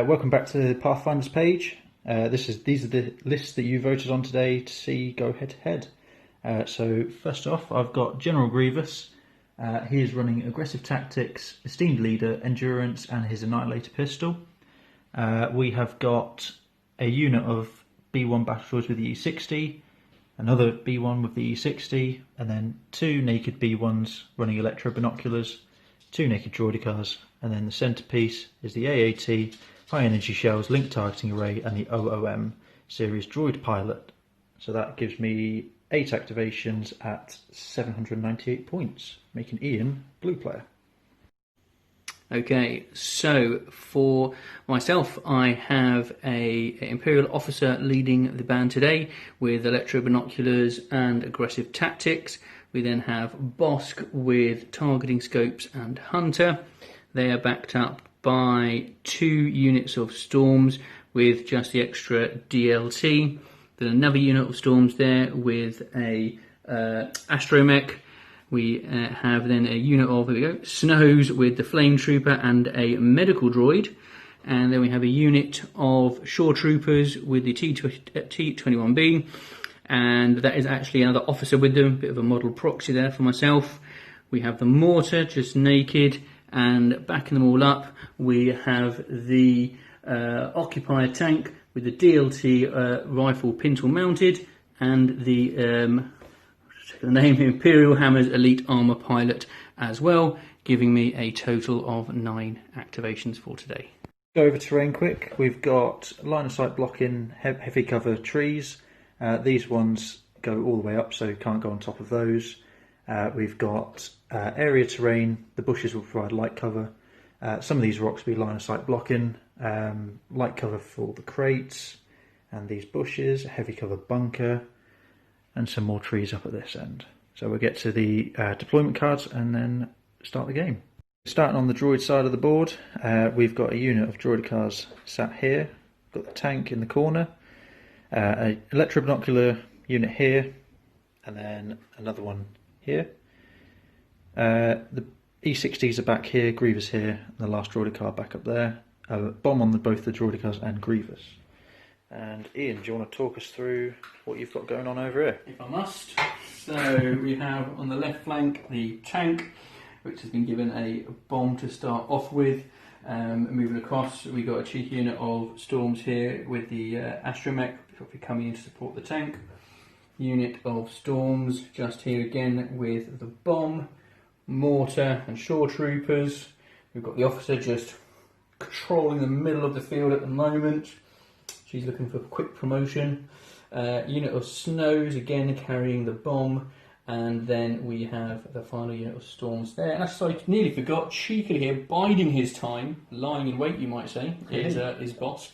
Welcome back to the Pathfinders page. These are the lists that you voted on today to see go head to head. So first off, I've got General Grievous. He is running aggressive tactics, esteemed leader, endurance, and his annihilator pistol. We have got a unit of B1 battle droids with the E60, another B1 with the E60, and then two naked B1s running electro binoculars, two naked droidicars, and then the centerpiece is the AAT, high energy shells, link targeting array, and the OOM series droid pilot. So that gives me 8 activations at 798 points, making Ian blue player. Okay, so for myself, I have a Imperial officer leading the band today with electro binoculars and aggressive tactics. We then have Bosk with targeting scopes and hunter. They are backed up by 2 units of storms with just the extra DLT. Then another unit of storms there with a astromech. We have then a unit of, here we go, Snows with the Flame Trooper and a medical droid. And then we have a unit of Shore Troopers with the T-21B. And that is actually another officer with them, bit of a model proxy there for myself. We have the Mortar, just naked, and backing them all up, we have the Occupier tank with the DLT rifle pintle mounted, and the Imperial Hammers Elite Armor Pilot as well, giving me a total of 9 activations for today. Go over terrain quick. We've got line of sight blocking heavy cover trees. These ones go all the way up, so you can't go on top of those. We've got area terrain. The bushes will provide light cover. Some of these rocks will be line of sight blocking. Light cover for the crates and these bushes. Heavy cover bunker. And some more trees up at this end. So we'll get to the deployment cards and then start the game. Starting on the droid side of the board, we've got a unit of droidicars sat here. Got the tank in the corner. An electro binocular unit here, and then another one here. The E60s are back here, Grievous here, and the last droidicar back up there. Bomb on both the droidicars and Grievous. And Ian, do you want to talk us through what you've got going on over here? If I must. So we have on the left flank the tank, which has been given a bomb to start off with. Moving across, we've got a cheeky unit of storms here with the astromech coming in to support the tank. Unit of storms just here again with the bomb, mortar and shore troopers. We've got the officer just controlling the middle of the field at the moment. She's looking for quick promotion. Unit of snows again carrying the bomb. And then we have the final unit of storms there. And I nearly forgot, cheekily here, biding his time, lying in wait, you might say, is Bosk.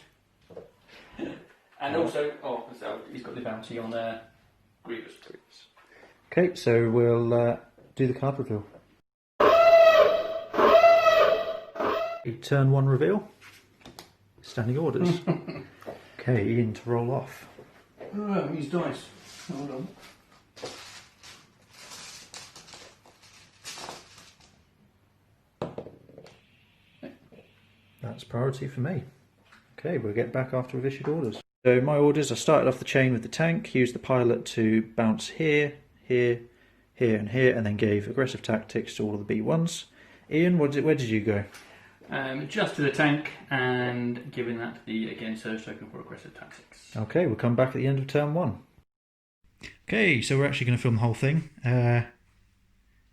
And also, so he's got the bounty on Grievous. Okay, so we'll do the card reveal. Turn 1 reveal. Standing orders. Okay, Ian to roll off. Oh, use dice. Hold on. That's priority for me. Okay, we'll get back after we've issued orders. So my orders, I started off the chain with the tank, used the pilot to bounce here, here, here and here, and then gave aggressive tactics to all of the B1s. Ian, where did you go? Just to the tank and giving that the, again, surge token for aggressive tactics. Okay, we'll come back at the end of turn 1. Okay, so we're actually going to film the whole thing.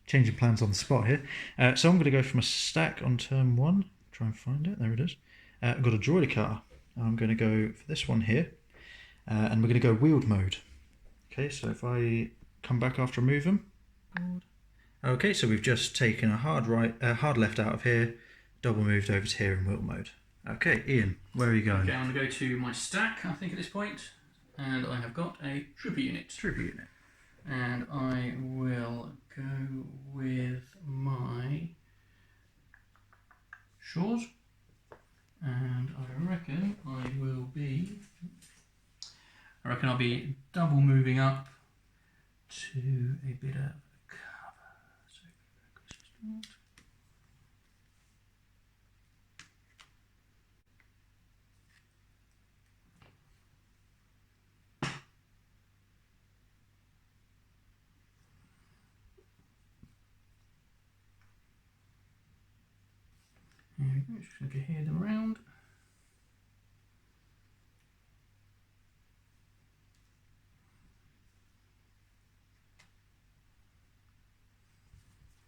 Changing plans on the spot here. So I'm going to go from a stack on turn 1. Try and find it. There it is. I've got a droidicar. I'm going to go for this one here. And we're going to go wheeled mode. Okay, so if I come back after I move them. Okay, so we've just taken a hard left out of here, double moved over to here in wheel mode. Okay, Ian, where are you going? Okay, I'm going to go to my stack, I think, at this point. And I have got a trooper unit. And I will go with my Shores. And I reckon I'll be double moving up to a bit of cover. So Just going to hear them round.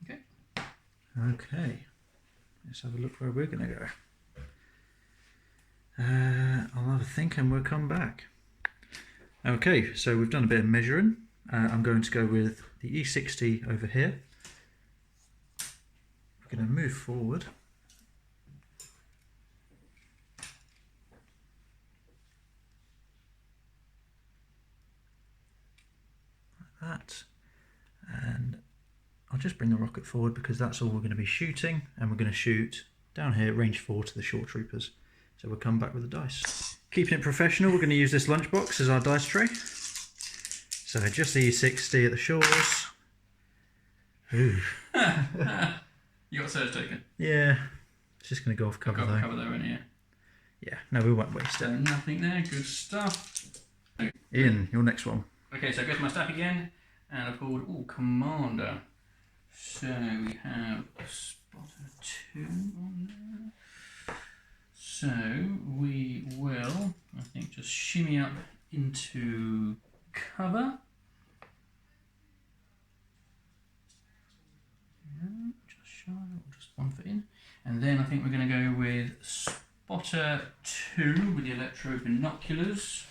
Okay. Okay. Let's have a look where we're going to go. I'll have a think and we'll come back. Okay, so we've done a bit of measuring. I'm going to go with the E60 over here. We're going to move forward. Like that. And I'll just bring the rocket forward because that's all we're going to be shooting. And we're going to shoot down here, range 4 to the short troopers. So we'll come back with the dice. Keeping it professional, we're going to use this lunchbox as our dice tray. So just the E60 at the shores. Ooh. You got Surge taken? Yeah. It's just going to go off cover though. Cover though, isn't it? Yeah, no, we won't waste So it. nothing there, good stuff. Ian, your next one. Okay, so I go to my stack again, and I pulled, Commander. So we have Spotter 2 on there. So we will, I think, just shimmy up into cover. Just shy, or just 1 foot in. And then I think we're going to go with Spotter 2 with the electro binoculars.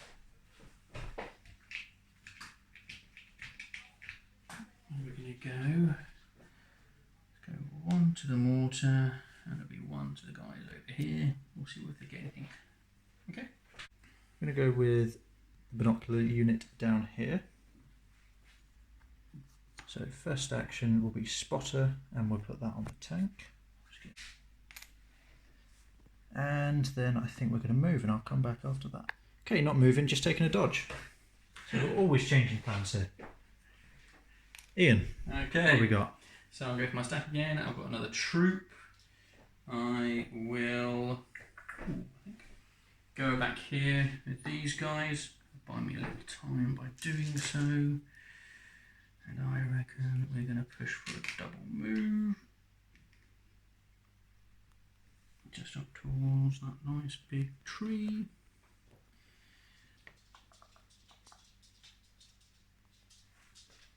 And we're going to go 1 to the mortar, and it'll be 1 to the guys over here. We'll see if they get anything. Okay. I'm going to go with the binocular unit down here. So first action will be spotter, and we'll put that on the tank. And then I think we're going to move, and I'll come back after that. Okay, not moving, just taking a dodge. So we're always changing plans here. Ian, Okay. what have we got? So I'll go for my stack again. I've got another troop. I will go back here with these guys. Buy me a little time by doing so. And I reckon we're going to push for a double move. Just up towards that nice big tree.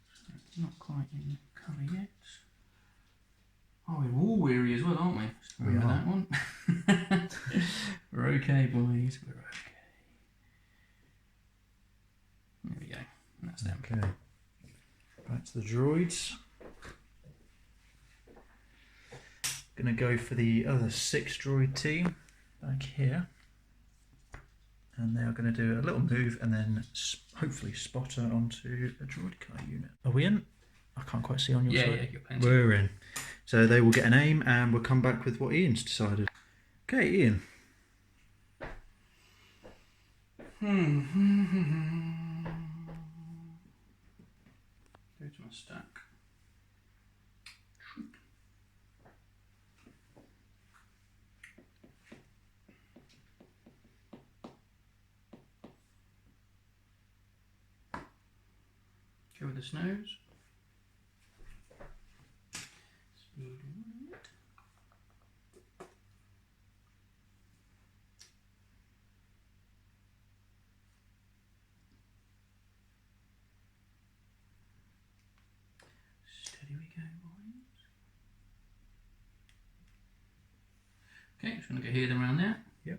So not quite in cover yet. Oh, we're all weary as well, aren't we? Just remember that one. We're okay, boys. We're okay. There we go. And that's them. Okay. Back to the droids. Gonna go for the other 6 droid team back here. And they are going to do a little move and then hopefully spotter onto a droid car unit. Are we in? I can't quite see on your side. Yeah, you're playing. We're in. So they will get an aim and we'll come back with what Ian's decided. Okay, Ian. Go to my stack. Go with the snows. Speed 1. Steady we go, boys. Okay, just going to go hear them around there. Yep.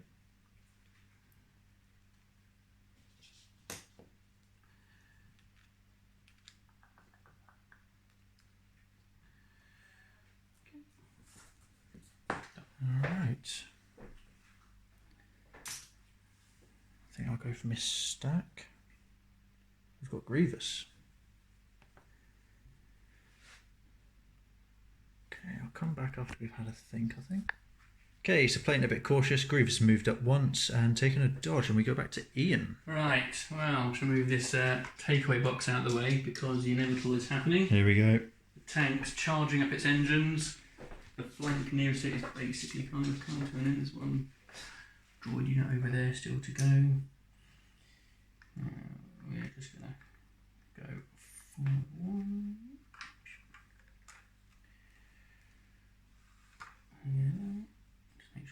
Alright. I think I'll go for my stack. We've got Grievous. Okay, I'll come back after we've had a think, I think. Okay, so playing a bit cautious, Grievous moved up once and taken a dodge, and we go back to Ian. Right, well, I'm going to move this takeaway box out of the way because the inevitable is happening. Here we go. The tank's charging up its engines. The flank nearest it is basically kind of coming to an end. There's one droid unit over there still to go. We're just going to go forward. Yeah. Just make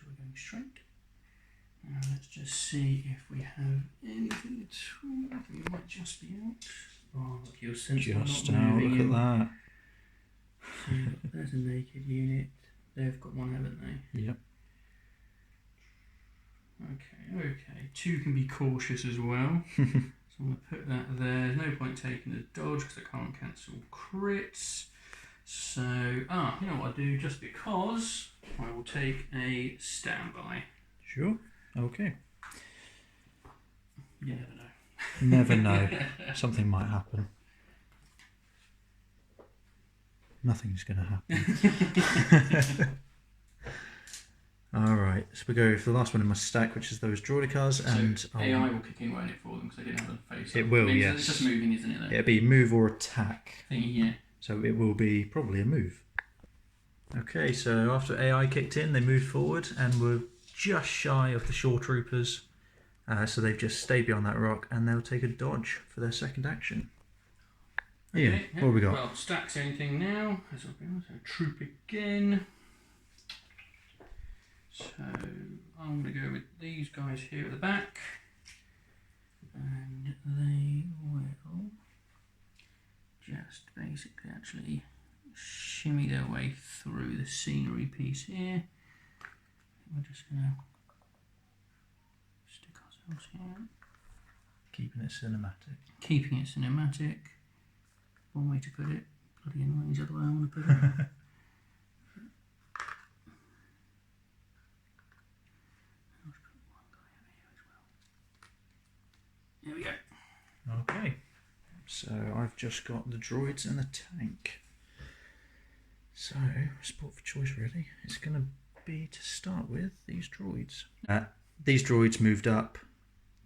just see if we have anything at all. I think it might just be out. Oh, look, your sensor Just not out, moving. look at that. So there's a naked unit. They've got one, haven't they? Yep. Okay. 2 can be cautious as well. So I'm going to put that there. There's no point taking a dodge because I can't cancel crits. So, you know what I'll do, just because I will take a standby. Sure. Okay. You never know. Never know. Something might happen. Nothing's going to happen. Alright, so we go for the last one in my stack, which is those droidicars, and AI will kick in, won't it, for them, because they didn't have a face. It will, yes. It's just moving, isn't it? Though? It'll be move or attack. Yeah. So it will be probably a move. Okay, so after AI kicked in, they moved forward and were just shy of the shore troopers. So they've just stayed behind that rock, and they'll take a dodge for their second action. Ian, Okay, what have we got? Well, stacks anything now. So troop again. So I'm going to go with these guys here at the back, and they will just basically actually shimmy their way through the scenery piece here. We're just going to stick ourselves here. Keeping it cinematic. Keeping it cinematic. One way to put it. Bloody annoying is the other way I want to put it. There we go. Okay, so I've just got the droids and the tank. So, sport for choice really. It's going to be, to start with, these droids. These droids moved up,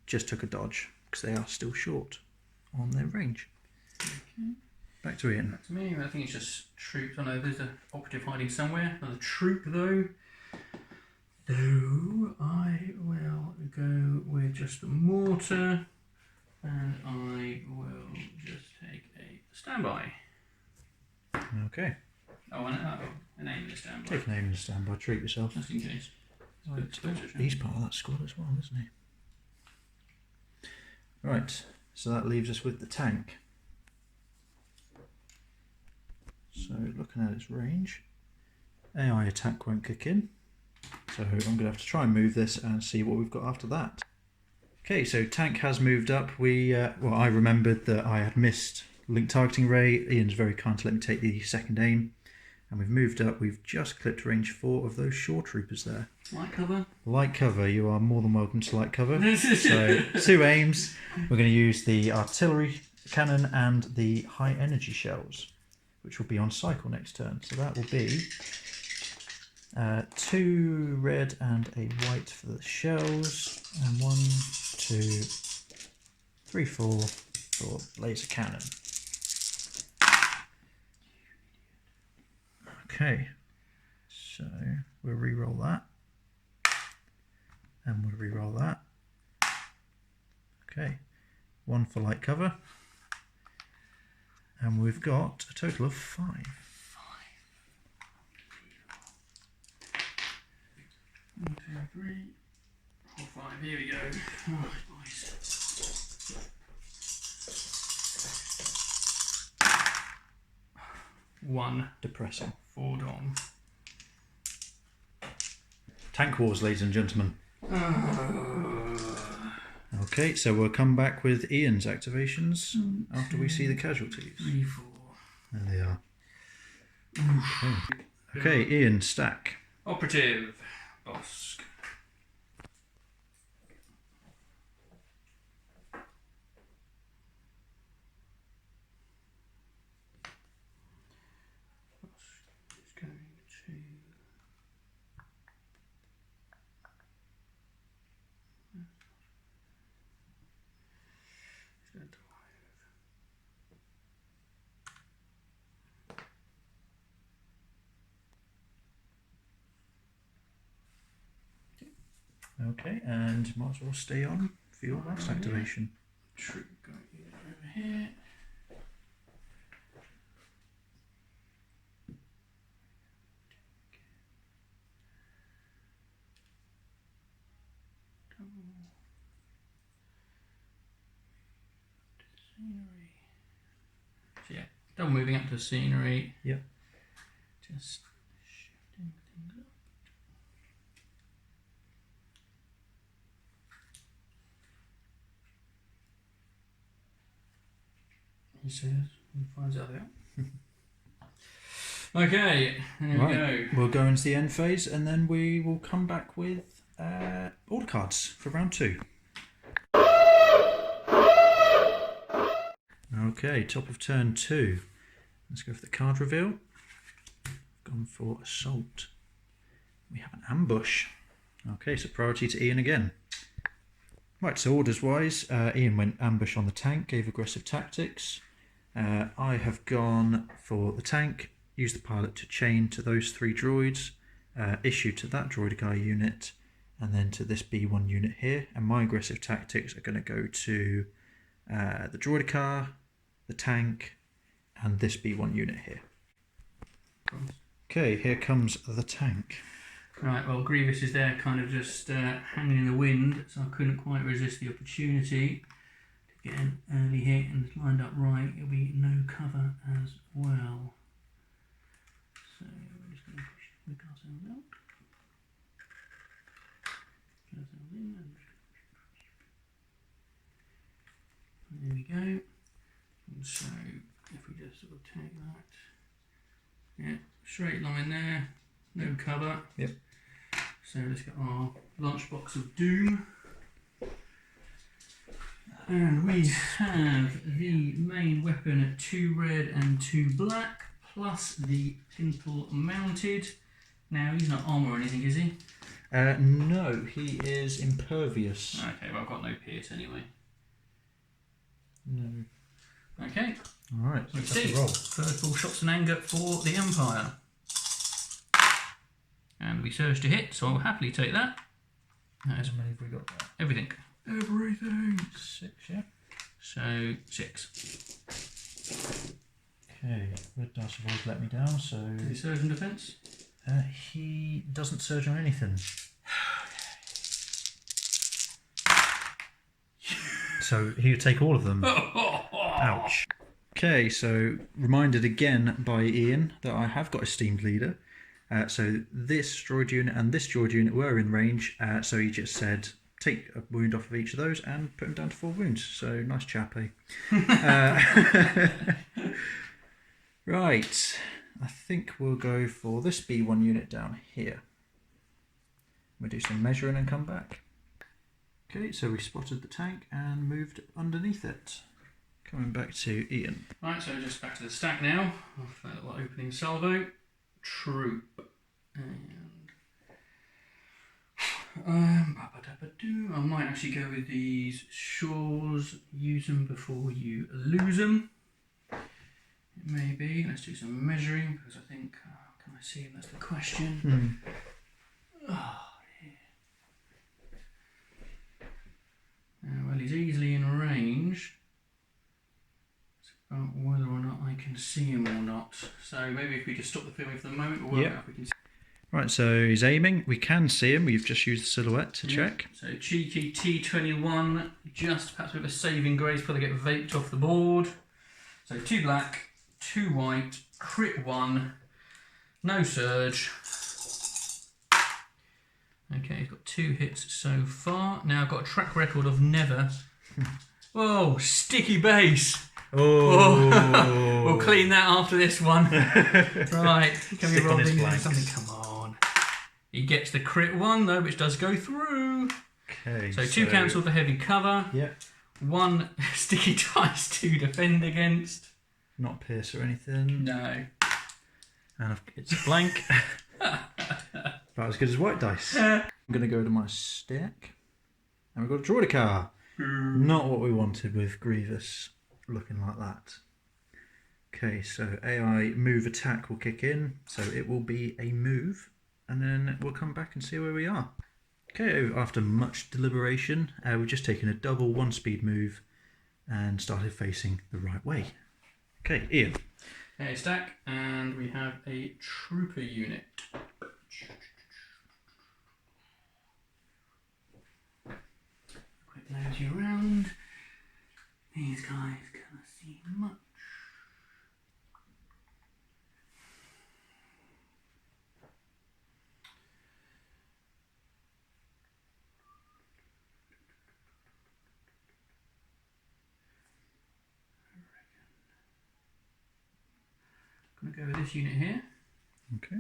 just took a dodge, because they are still short on their range. Okay. Back to Ian. Back to me. I think it's just troops. I know there's an operative hiding somewhere. Another troop though. Though I will go with just the mortar. And I will just take a standby. Okay. Oh, an aim in a standby. Take an aim and standby, treat yourself. Just in case. Right. He's part of that squad as well, isn't he? Right, so that leaves us with the tank. So looking at its range, AI attack won't kick in. So I'm going to have to try and move this and see what we've got after that. Okay, so tank has moved up. I remembered that I had missed link targeting ray. Ian's very kind to let me take the second aim, and we've moved up. We've just clipped range 4 of those shore troopers there. Light cover. Light cover. You are more than welcome to light cover. So 2 aims. We're going to use the artillery cannon and the high energy shells, which will be on cycle next turn. So that will be 2 red and a white for the shells, and 1, 2, 3, 4 for laser cannon. Okay, so we'll re-roll that, and we'll re-roll that. Okay, 1 for light cover, and we've got a total of 5. 1, 2, 3, 4, 5. Here we go. Alright, boys. One. Depressing. 4 dom. Tank wars, ladies and gentlemen. Okay, so we'll come back with Ian's activations after we see the casualties. 3, 4. There they are. Okay, Ian, stack. Operative. Bosk. Bosk is going to... He's going to drive. Okay, and might as well stay on for your last activation. Troop going over here. Scenery. So yeah, double moving up to scenery. Yep. Just shifting things up. He says, and finds out there. Okay, there we go. We'll go into the end phase and then we will come back with order cards for round 2. Okay, top of turn 2. Let's go for the card reveal. Gone for assault. We have an ambush. Okay, so priority to Ian again. Right, so orders wise, Ian went ambush on the tank, gave aggressive tactics. I have gone for the tank, used the pilot to chain to those 3 droids, issue to that droid guy unit, and then to this B1 unit here. And my aggressive tactics are going to go to the droid car, the tank, and this B1 unit here. Okay, here comes the tank. Right, well, Grievous is there kind of just hanging in the wind, so I couldn't quite resist the opportunity to get an early hit, and it's lined up right. It'll be no cover as well. So we're just going to push ourselves out. Get ourselves in, and there we go. And so if we just sort of take that, yeah, straight line there, no cover. Yep. So let's get our lunchbox of doom. And we have the main weapon at 2 red and 2 black, plus the pintle mounted. Now he's not armour or anything, is he? No, he is impervious. Okay, well I've got no pierce anyway. No. Okay. Alright, Let's that's see. a roll. First full shots and anger for the Empire. And we surge to hit, so I'll happily take that. How many have we got there? Everything. Everything. 6, yeah? So 6. Okay, red dice have always let me down, so... Did he surge in defence? He doesn't surge on anything. So he would take all of them. Ouch. Okay, so reminded again by Ian that I have got a steamed leader. So this droid unit and this droid unit were in range, so he just said take a wound off of each of those and put him down to 4 wounds. So nice chap, eh? Right, I think we'll go for this B1 unit down here. We'll do some measuring and come back. Okay, so we spotted the tank and moved underneath it. Coming back to Ian. Right, so just back to the stack now. After that little opening salvo. Troop. And I might actually go with these shores. Use them before you lose them. It may be. Let's do some measuring because I think can I see him? That's the question. Oh, yeah. Well, he's easily in range. Whether or not I can see him or not. So maybe if we just stop the filming for the moment, we'll work out if we can see. Right, so he's aiming. We can see him. We've just used the silhouette to check. So cheeky T21, just perhaps a bit of a saving grace before they get vaped off the board. So 2 black, 2 white, crit 1, no surge. Okay, he's got 2 hits so far. Now I've got a track record of never. Oh, sticky base. Oh. We'll clean that after this one. Right, can we roll these into something? Come on. He gets the crit 1 though, which does go through. Okay. So 2 cancel for heavy cover. Yep. 1 sticky dice to defend against. Not pierce or anything. No. And it's a blank. About as good as white dice. I'm going to go to my stack. And we've got a droid car. Not what we wanted with Grievous looking like that. Okay, so AI move attack will kick in, so it will be a move, and then we'll come back and see where we are. Okay, after much deliberation, we've just taken a double 1-speed move and started facing the right way. Okay, Ian. Okay, stack, and we have a trooper unit. Quick nosy around. these guys cannot see much. I'm going to go with this unit here. Okay.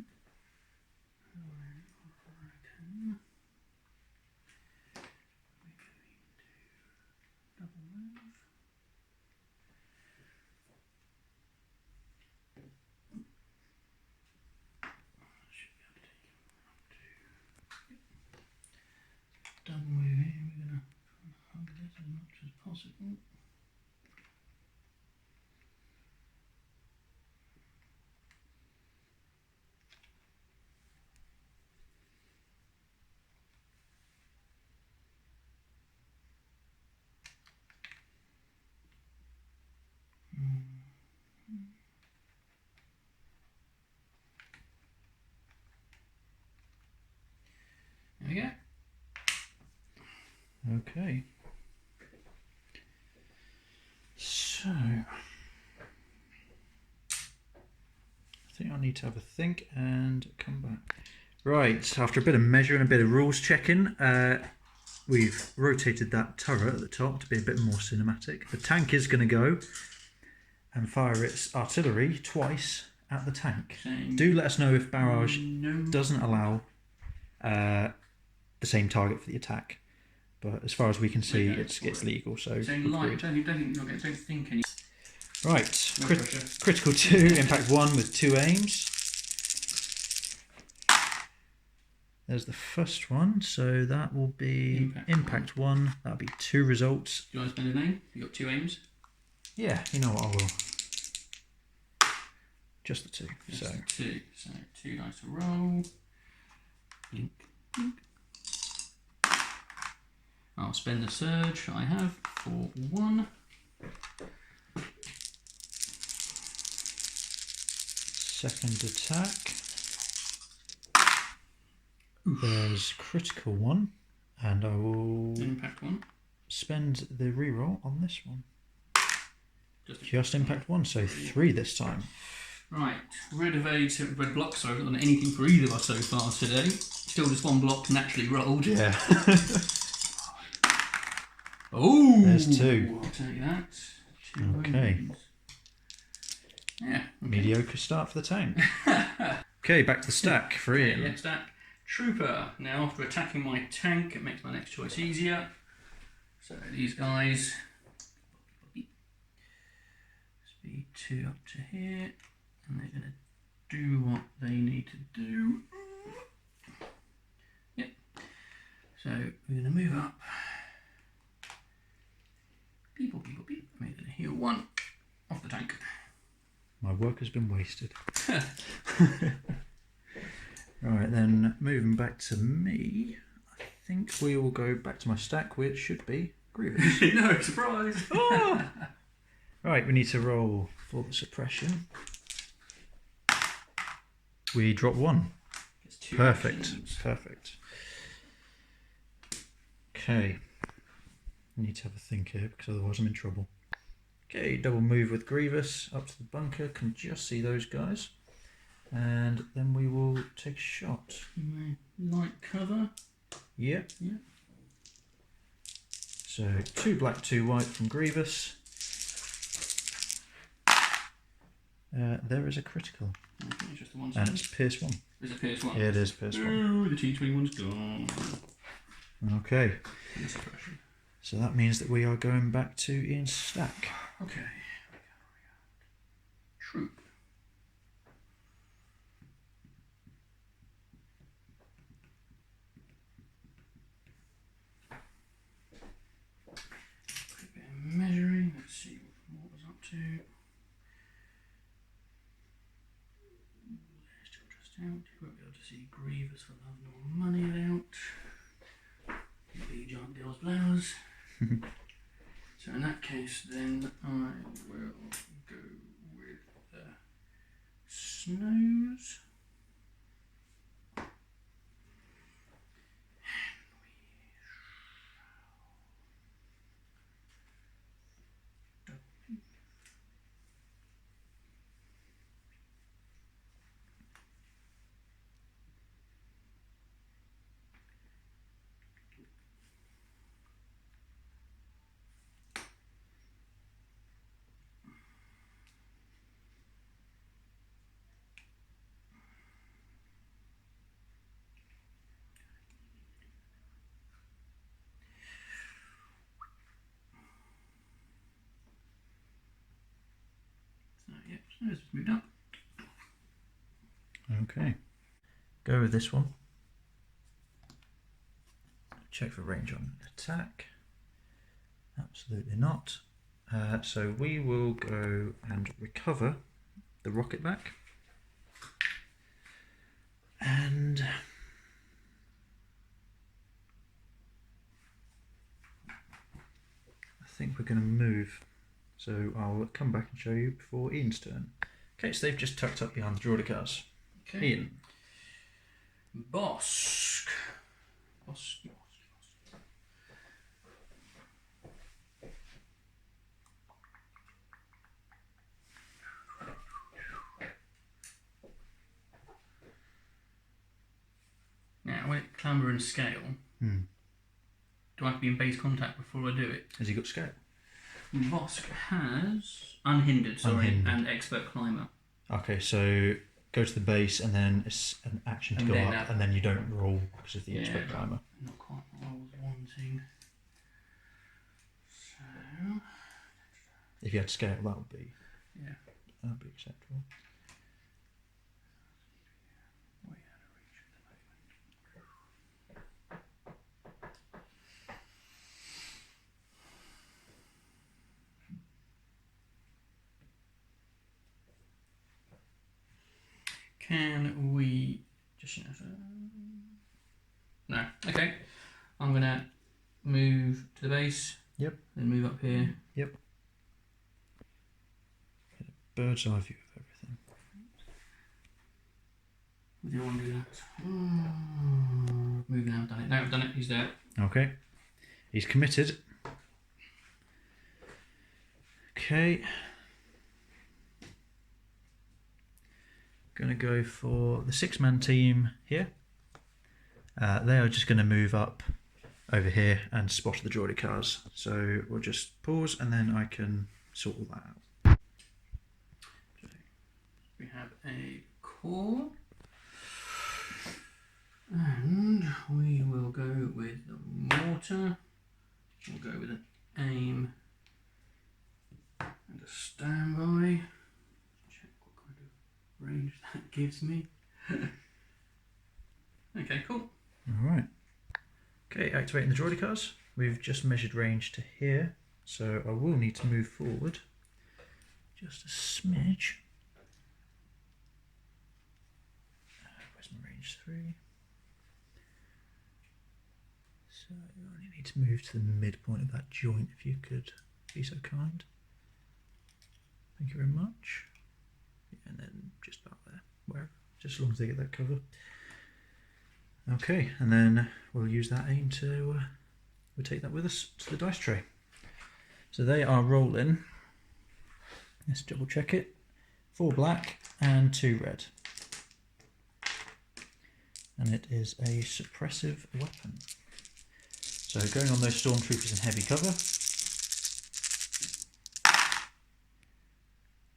Double move here, we're going to hug this as much as possible. There we go. Okay. So, I think I need to have a think and come back. Right, after a bit of measure and a bit of rules checking, we've rotated that turret at the top to be a bit more cinematic. The tank is going to go and fire its artillery twice at the tank. Do let us know if barrage doesn't allow the same target for the attack. But as far as we can see, it's legal. So light, don't think any. Right, critical 2, impact 1 with 2 aims. There's the first one, so that will be impact 1. That'll be 2 results. Do you want to spend a name? You got 2 aims? Yeah, you know what, I will. Just the 2. Just the 2. So 2 dice to roll. Blink, blink. I'll spend the surge I have for 1. Second attack. There's critical 1, and I will impact 1. Spend the reroll on this one. Just impact 1, so 3 this time. Right, red block, so I haven't done anything for either of us so far today. Still just 1 block naturally rolled. Yeah. Oh, there's 2. I'll take that. 2 okay. Wounds. Yeah. Okay. Mediocre start for the tank. Okay, back to the stack for Ian. Yeah, stack. Trooper. Now, after attacking my tank, it makes my next choice easier. So these guys. Speed 2 up to here. And they're going to do what they need to do. Yep. So we're going to move up. Beep, beep, beep. We're going to heal 1 off the tank. My work has been wasted. Right, then moving back to me, I think we will go back to my stack, which should be Grievous. No, surprise! Oh! Right, we need to roll for the suppression. We drop 1. Perfect, actions. Perfect. Okay, I need to have a think here because otherwise I'm in trouble. Okay, double move with Grievous up to the bunker, can just see those guys. And then we will take a shot. Light cover. Yep. Yeah. So 2 black, 2 white from Grievous. There is a critical. Okay, just the one and it's Pierce 1. Is it Pierce 1? Yeah, it is Pierce 1. Ooh, the T21's gone. Okay. So that means that we are going back to Ian's stack. Okay. Troop. Measuring, let's see what was up to. They're still just out. You won't be able to see Grievous for love nor money out. The giant girl's blouse. So in that case, then I will go with the snows. Yep, so it's moved up. Okay. Go with this one. Check for range on attack. Absolutely not. So we will go and recover the rocket back. And I think we're going to move. So I'll come back and show you before Ian's turn. Okay, so they've just tucked up behind the draw cards. Okay. Ian. Bosk. Now, when it clamber and scale, do I have to be in base contact before I do it? Has he got scale? Vosk has unhindered, and expert climber. Okay, so go to the base and then it's an action to go up, and then you don't roll because of the expert climber. Not quite what I was wanting. So, If you had scale, that would be acceptable. way out of reach at the moment. Can we just no? Okay, I'm gonna move to the base. Yep. Then move up here. Yep. Get a bird's eye view of everything. Do you want to do that? Move now. Done it. No, I've done it. He's there. Okay. He's committed. Okay. Going to go for the 6-man team here. They are just going to move up over here and spot the draw cards. So we'll just pause and then I can sort all that out. We have a core. And we will go with the mortar. We'll go with an aim and a standby. Check what kind of range that gives me. Okay, cool. Alright. Okay, activating the draw cards. We've just measured range to here, so I will need to move forward just a smidge. Where's my range 3? So I only need to move to the midpoint of that joint if you could be so kind. Thank you very much. Yeah, and then just about there, wherever, just as long as they get that cover. Okay, and then we'll use that aim to we'll take that with us to the dice tray. So they are rolling. Let's double check it. 4 black and 2 red. And it is a suppressive weapon. So going on those stormtroopers in heavy cover.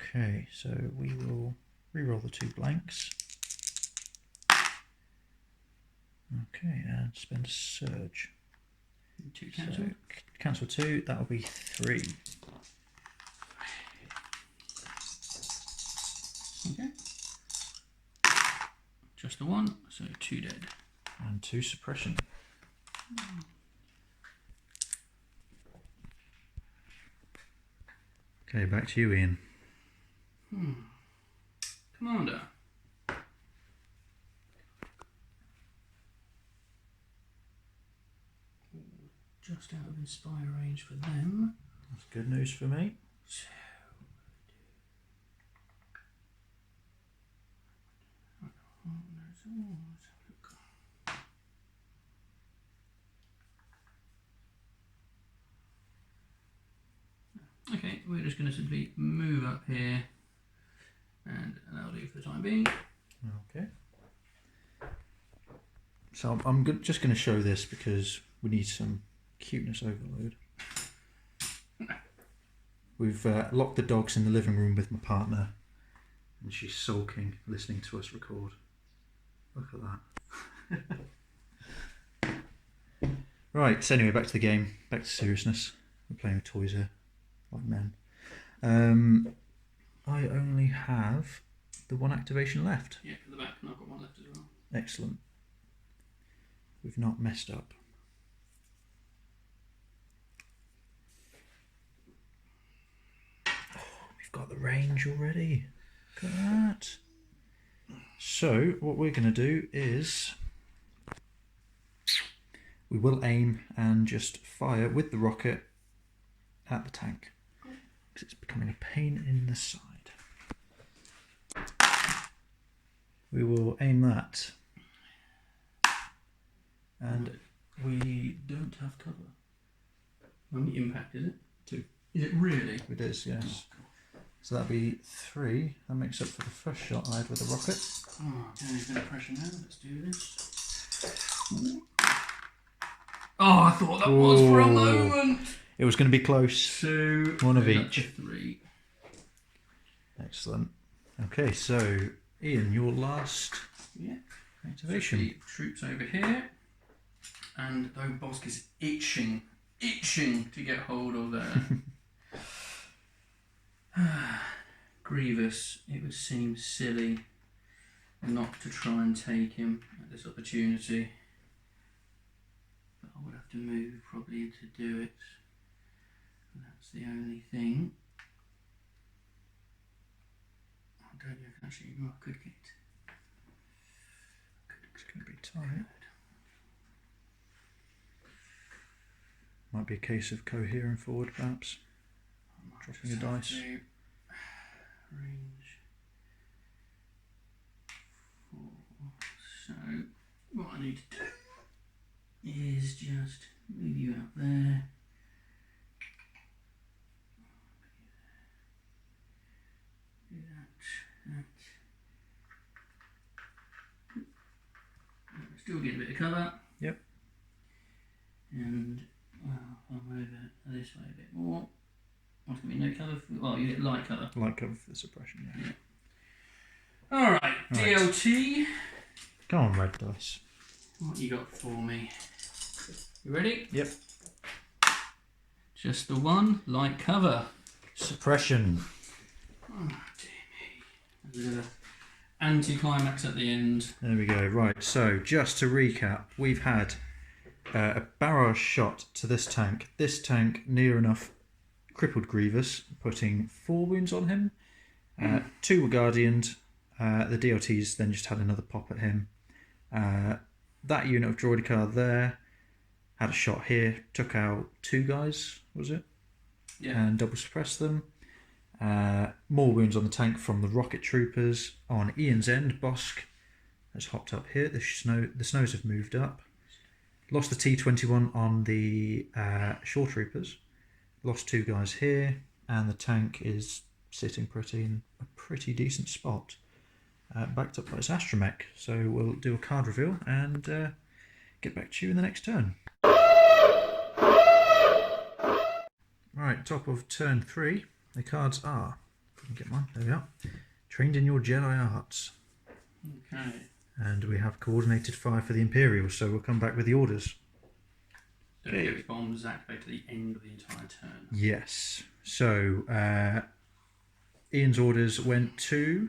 Okay, so we will re-roll the 2 blanks. Okay, and spend a surge. 2 cancel. So, cancel 2, that'll be 3. Okay. Just the 1, so 2 dead. And 2 suppression. Okay, back to you, Ian. Commander. Just out of inspire range for them. That's good news for me. Okay, we're just going to simply move up here, and that'll do for the time being. Okay. So I'm just going to show this because we need some cuteness overload. We've locked the dogs in the living room with my partner, and she's sulking, listening to us record. Look at that. Right, so anyway, back to the game, back to seriousness. We're playing with toys here, like men. I only have the one activation left. Yeah, for the back, and I've got one left as well. Excellent. We've not messed up. Oh, we've got the range already. Look at that. So what we're going to do is we will aim and just fire with the rocket at the tank, because it's becoming a pain in the side. We will aim that, and we don't have cover. How many impact is it? 2. Is it really? It is, yes. So that'd be 3. That makes up for the first shot I had with the rocket. Oh, okay, a bit of pressure now. Let's do this. Oh, I thought that was for a moment. It was going to be close. 2. One of each. 3. Excellent. Okay, so Ian, your last Yeah. activation. So troops over here, and though Bosk is itching to get hold of Grievous, it would seem silly not to try and take him at this opportunity. But I would have to move probably to do it. That's the only thing. I don't know if actually I could get. It's going to be tight. Might be a case of cohering forward, perhaps. Dropping a dice. Range 4. So what I need to do is just move you out there. Do that. Still get a bit of cover. Yep. And I'll move it this way a bit more. What's going to be no cover? Well, you get light cover. Light cover for the suppression, yeah. Alright, DLT. Come on, red dice. What you got for me? You ready? Yep. Just the one, light cover. Suppression. Oh, dear me. There's an anti-climax at the end. There we go. Right, so just to recap, we've had a barrage shot to this tank. This tank near enough crippled Grievous, putting 4 wounds on him. 2 were guardianed. The DLTs then just had another pop at him. That unit of Droidicar there had a shot here, took out 2 guys, was it? Yeah. And double suppressed them. More wounds on the tank from the rocket troopers. On Ian's end, Bosk has hopped up here. The snows have moved up. Lost the T-21 on the shore troopers. Lost 2 guys here, and the tank is sitting in a pretty decent spot, backed up by its astromech. So we'll do a card reveal and get back to you in the next turn. Right, top of turn 3, the cards are, if I can get mine, there we are, Trained in Your Jedi Arts. Okay. And we have coordinated fire for the Imperials, so we'll come back with the orders. Don't get bombs activate to the end of the entire turn. Yes. So Ian's orders went to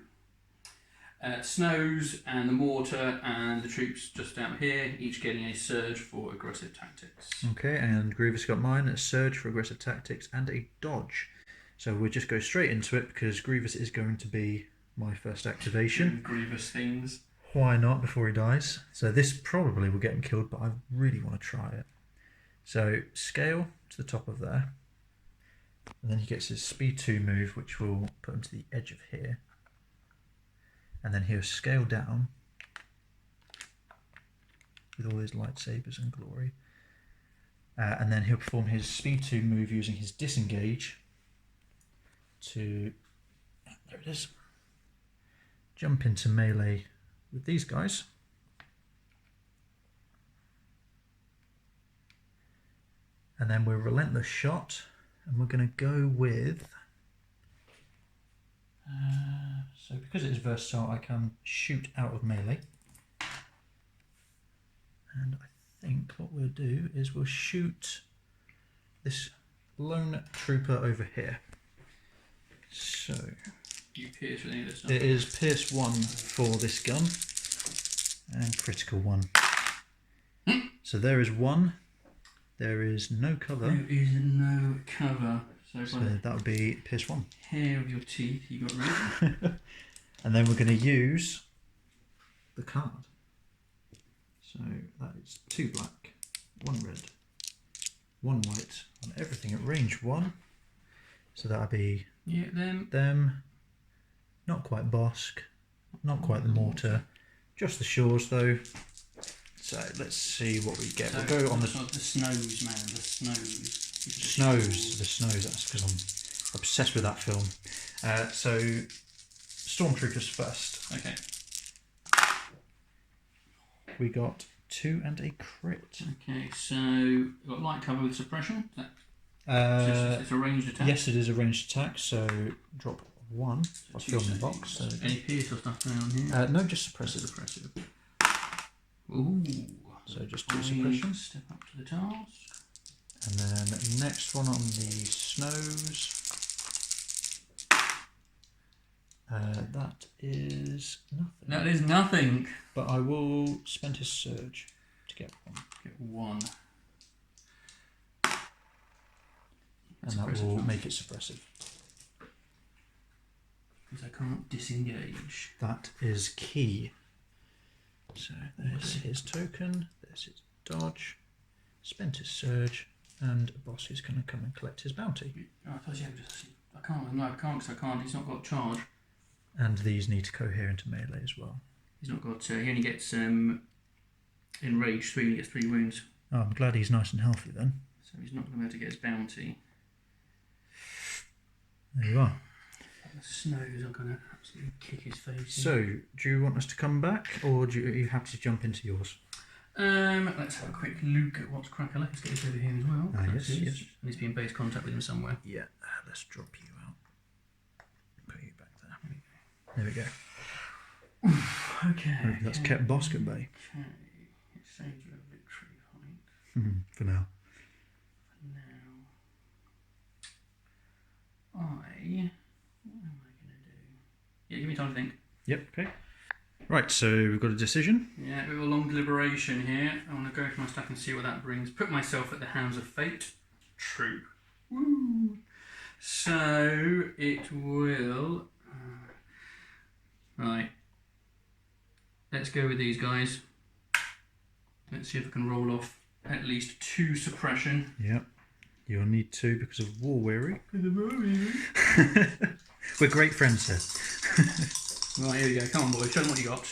Snows and the mortar and the troops just out here, each getting a surge for aggressive tactics. Okay, and Grievous got mine, a surge for aggressive tactics and a dodge. So we'll just go straight into it because Grievous is going to be my first activation. Grievous things. Why not before he dies? So this probably will get him killed, but I really want to try it. So scale to the top of there. And then he gets his speed 2 move, which will put him to the edge of here. And then he'll scale down with all his lightsabers and glory. And then he'll perform his speed 2 move using his disengage to, there it is, jump into melee with these guys. And then we're Relentless Shot, and we're going to go with, so because it is versatile, I can shoot out of melee. And I think what we'll do is we'll shoot this lone trooper over here. So You pierce with any of this stuff. It is Pierce 1 for this gun, and critical 1. So there is 1. There is no cover. There is no cover. So that would be Pierce 1. Hair of your teeth you got rid. And then we're going to use the card. So that is 2 black, 1 red, 1 white on everything at range 1. So that would be them. Not quite Bosk, not quite the mortar, just the shores though. So let's see what we get. So we'll go on the snows, man. The snows. That's because I'm obsessed with that film. So Stormtroopers first. Okay. We got 2 and a crit. Okay, so we've got light cover with suppression. It's a ranged attack. Yes, it is a ranged attack. So drop 1. I'll fill in the box. So any pierce or stuff around here? No, just suppressive. Ooh. So just 2 suppression. Step up to the task. And then next one on the snows. That is nothing. That is nothing. But I will spend his surge to get 1. Get 1. And that will make it suppressive. Because I can't disengage. That is key. So there's his token, there's his dodge, spent his surge, and Boss is going to come and collect his bounty. Oh, I thought you had to. I can't. No, I can't because I can't. He's not got charge. And these need to cohere into melee as well. He's not got. He only gets enraged 3. He gets 3 wounds. Oh, I'm glad he's nice and healthy then. So he's not going to be able to get his bounty. There you are. The snows are going to absolutely kick his face. So, do you want us to come back, or are you happy to jump into yours? Let's have a quick look at what's cracker. Let's get this over here as well. Yes. Needs to be in base contact with him somewhere. Yeah, let's drop you out. Put you back there. There we go. Okay. That's kept Bosk at bay. Okay. It saves you a victory point. For now. What am I going to do? Yeah, give me time to think. Yep, okay. Right, so we've got a decision. Yeah, we have a long deliberation here. I want to go to my stack and see what that brings. Put myself at the hands of fate. True. Woo! So it will. Right. Let's go with these guys. Let's see if I can roll off at least 2 suppression. Yep. You'll need 2 because of War Weary. We're great friends here. Right, here we go. Come on, boys. Show them what you got.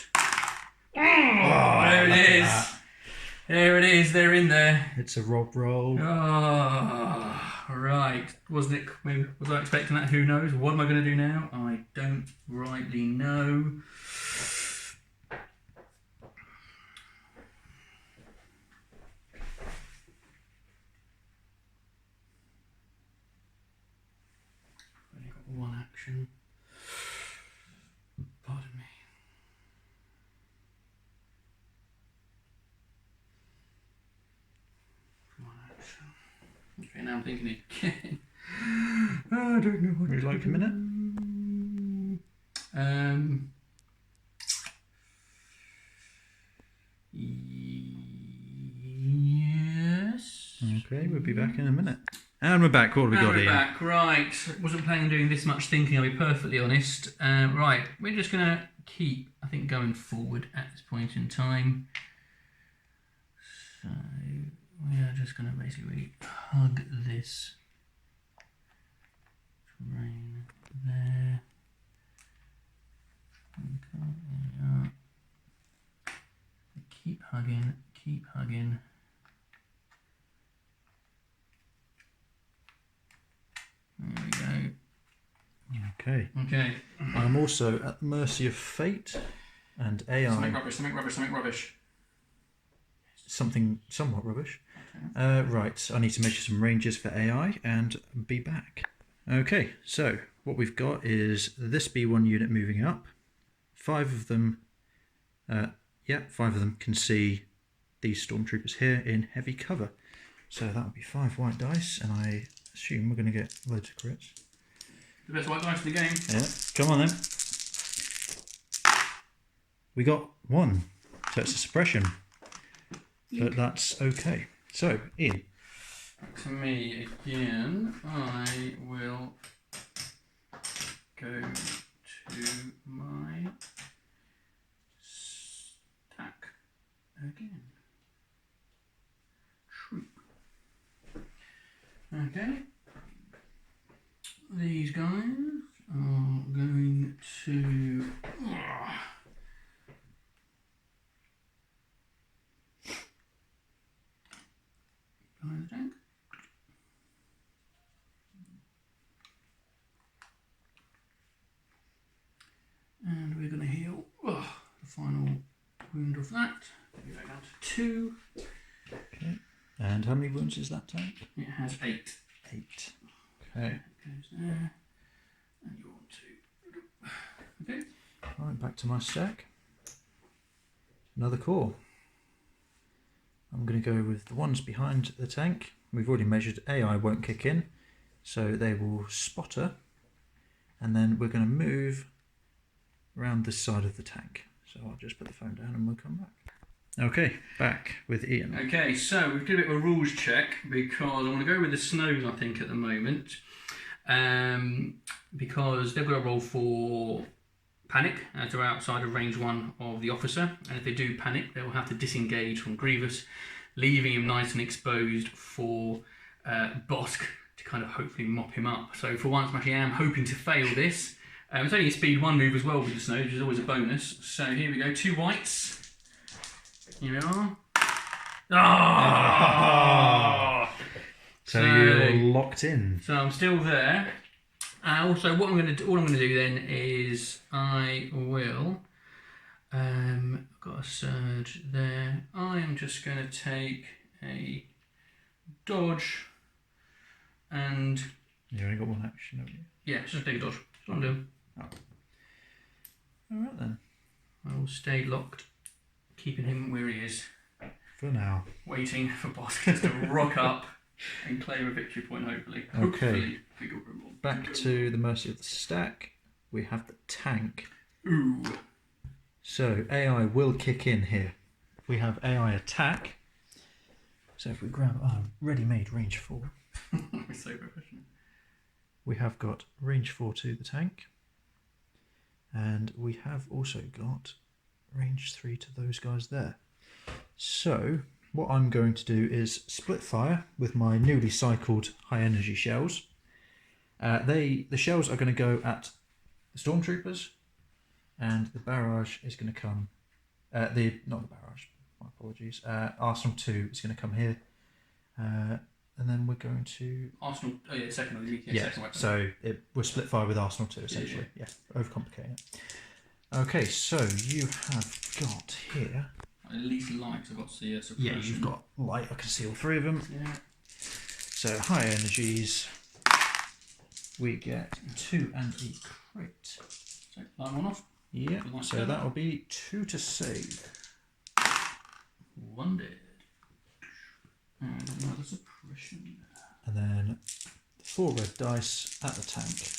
Oh, there it is. There it is. They're in there. It's a Rob roll. Oh, right. Was I expecting that? Who knows? What am I going to do now? I don't rightly know. Only got 1 action. Pardon me. Okay, now I'm thinking again. I don't know what. Would you like a minute? Yes. Okay, we'll be back in a minute. And we're back. What have we got here? We're back. Right. Wasn't planning on doing this much thinking, I'll be perfectly honest. Right. We're just going to keep, I think, going forward at this point in time. So we are just going to basically hug this terrain there. Okay, there we are. Keep hugging, keep hugging. There we go. Okay. Okay. I'm also at the mercy of fate and AI. Something rubbish. Something somewhat rubbish. Right, I need to measure some ranges for AI and be back. Okay, so what we've got is this B1 unit moving up. 5 of them, 5 of them can see these stormtroopers here in heavy cover. So that would be 5 white dice, and I assume we're going to get loads of crits. The best white dice in the game. Yeah, come on then. We got 1, so it's a suppression, but that's okay. So, Ian. To me again, I will go to my stack again. Troop. Okay. These guys are going to. Behind the tank. And we're going to heal the final wound of that. Go down to 2. Okay. And how many wounds is that tank? It has 8. 8. Okay. Goes there. And you're on 2. Okay. Right, back to my stack. Another core. I'm going to go with the ones behind the tank. We've already measured AI won't kick in, so they will spotter, and then we're going to move around this side of the tank. So I'll just put the phone down and we'll come back. Okay, back with Ian. Okay, so we've got a bit of a rules check because I want to go with the snows, I think, at the moment. Because they've got a roll for panic as they're outside of range 1 of the officer, and if they do panic, they will have to disengage from Grievous, leaving him nice and exposed for Bosk to kind of hopefully mop him up. So for once, I am hoping to fail this. It's only a speed 1 move as well with the snow, which is always a bonus. So here we go, 2 whites. Here we are. Oh! So you're locked in. So I'm still there. Also, what I'm going to do, all I'm going to do then is I will. I've got a surge there. I am just going to take a dodge, and You only got 1 action, haven't you? yeah, just take a dodge. That's what I'm doing. Oh. Alright then. I will stay locked, keeping him where he is, For now. waiting for Bosk to rock up and claim a victory point. Hopefully. Okay. Hopefully. Back to the mercy of the stack. We have the tank. Ooh. So AI will kick in here. We have AI attack. So if we grab our ready-made range 4, We're so professional. we have got range 4 to the tank. And we have also got range 3 to those guys there. So what I'm going to do is split fire with my newly cycled high energy shells. The shells are going to go at the stormtroopers, and the barrage is going to come. Not the barrage. My apologies. Arsenal 2 is going to come here, and then we're going to Arsenal. Oh yeah, second on the league. yeah. Second weapon. So we're split fire with Arsenal 2 essentially. Yeah, overcomplicating it. Okay, so you have got here. At least light. I've got to see a suppression. Yeah, you've got light. I can see all 3 of them. Yeah. So high energies. We get 2 and a crit. So light 1 off. Yeah, Like so that. that'll be 2 to save. 1 dead. And another suppression. And then 4 red dice at the tank.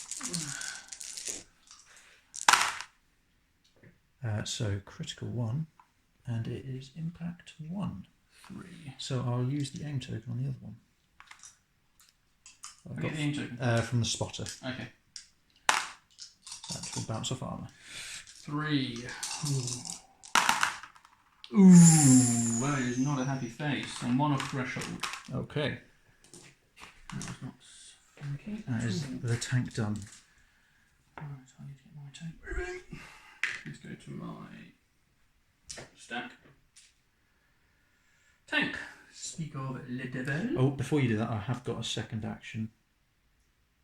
So critical 1, and it is impact 1. 3. So I'll use the aim token on the other one. I've Get the aim token. from the spotter. Okay. That will bounce off armour. 3. Ooh, that is not a happy face. And 1 off threshold. Okay, That was not funky. that is the tank done. Right, I need to get my tank moving. Let's go to my stack. Tank. Speak of le devil. Oh, before you do that, I have got a second action.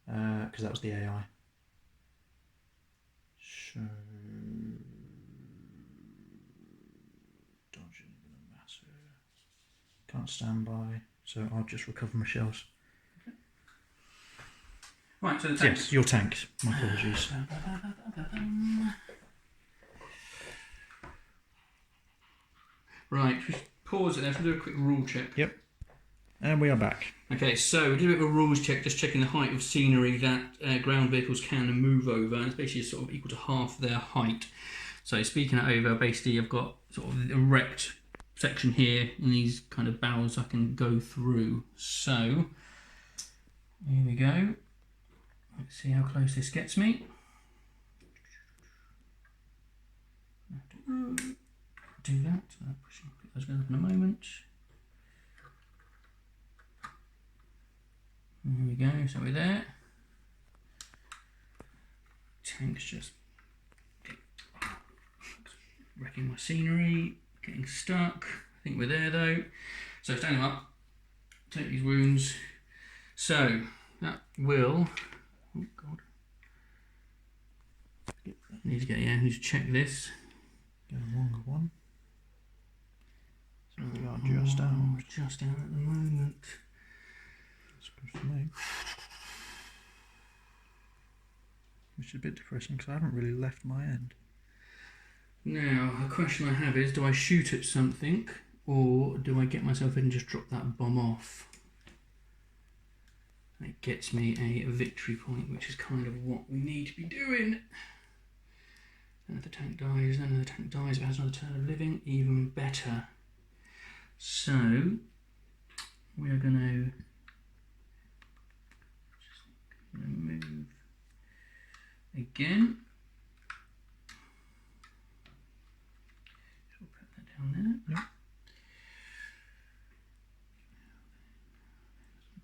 Because that was the AI. So dodging gonna matter. Can't stand by, so I'll just recover my shells. Right, so the tank. Yes, your tank. My apologies. Right, just pause it there. Let's do a quick rule check. Yep. And we are back. Okay, so we did a bit of a rules check, just checking the height of scenery that ground vehicles can move over, and it's basically sort of equal to half their height. So speaking it over, basically I've got sort of an erect section here, and these kind of barrels I can go through. So here we go. Let's see how close this gets me. Do that. So put those guys up in a moment. Here we go. So we're there. Tank's just wrecking my scenery, getting stuck. I think we're there though. So stand them up. Take these wounds. So that will. Oh God. Need to get need to check this. Go along one. So we are just out. We're just out at the moment. That's good for me. Which is a bit depressing because I haven't really left my end. Now, the question I have is, do I shoot at something or do I get myself in and just drop that bomb off? And it gets me a victory point, which is kind of what we need to be doing. And if the tank dies, then if the tank dies, if it has another turn of living, even better. So, we are going to move again. So we'll put that down there. Yep.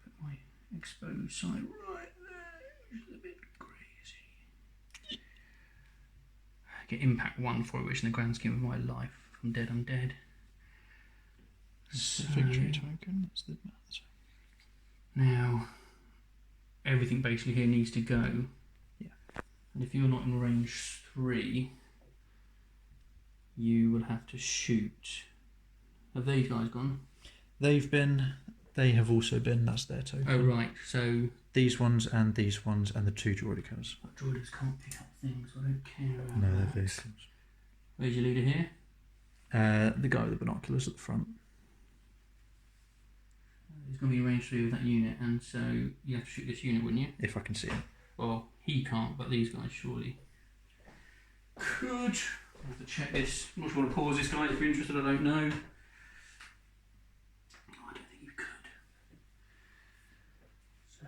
Put my exposed side right there, which is a bit crazy. Get impact 1 for it, which in the grand scheme of my life, if I'm dead, I'm dead. It's the victory token, that's the matter. Now, everything basically here needs to go. Yeah. And if you're not in range 3, you will have to shoot. Have these guys gone? They have also been, that's their token. Oh, right, so... These ones, and the 2 droidicas. Droids can't pick up things, I don't care about No, that. they're vehicles. Where's your leader here? The guy with the binoculars at the front. He's going to be in range 3 with that unit, and so you have to shoot this unit, wouldn't you? If I can see him. Well, he can't, but these guys surely could. I have to check this. I'm not sure I want to pause this, guys. If you're interested, I don't know. Oh, I don't think you could. So,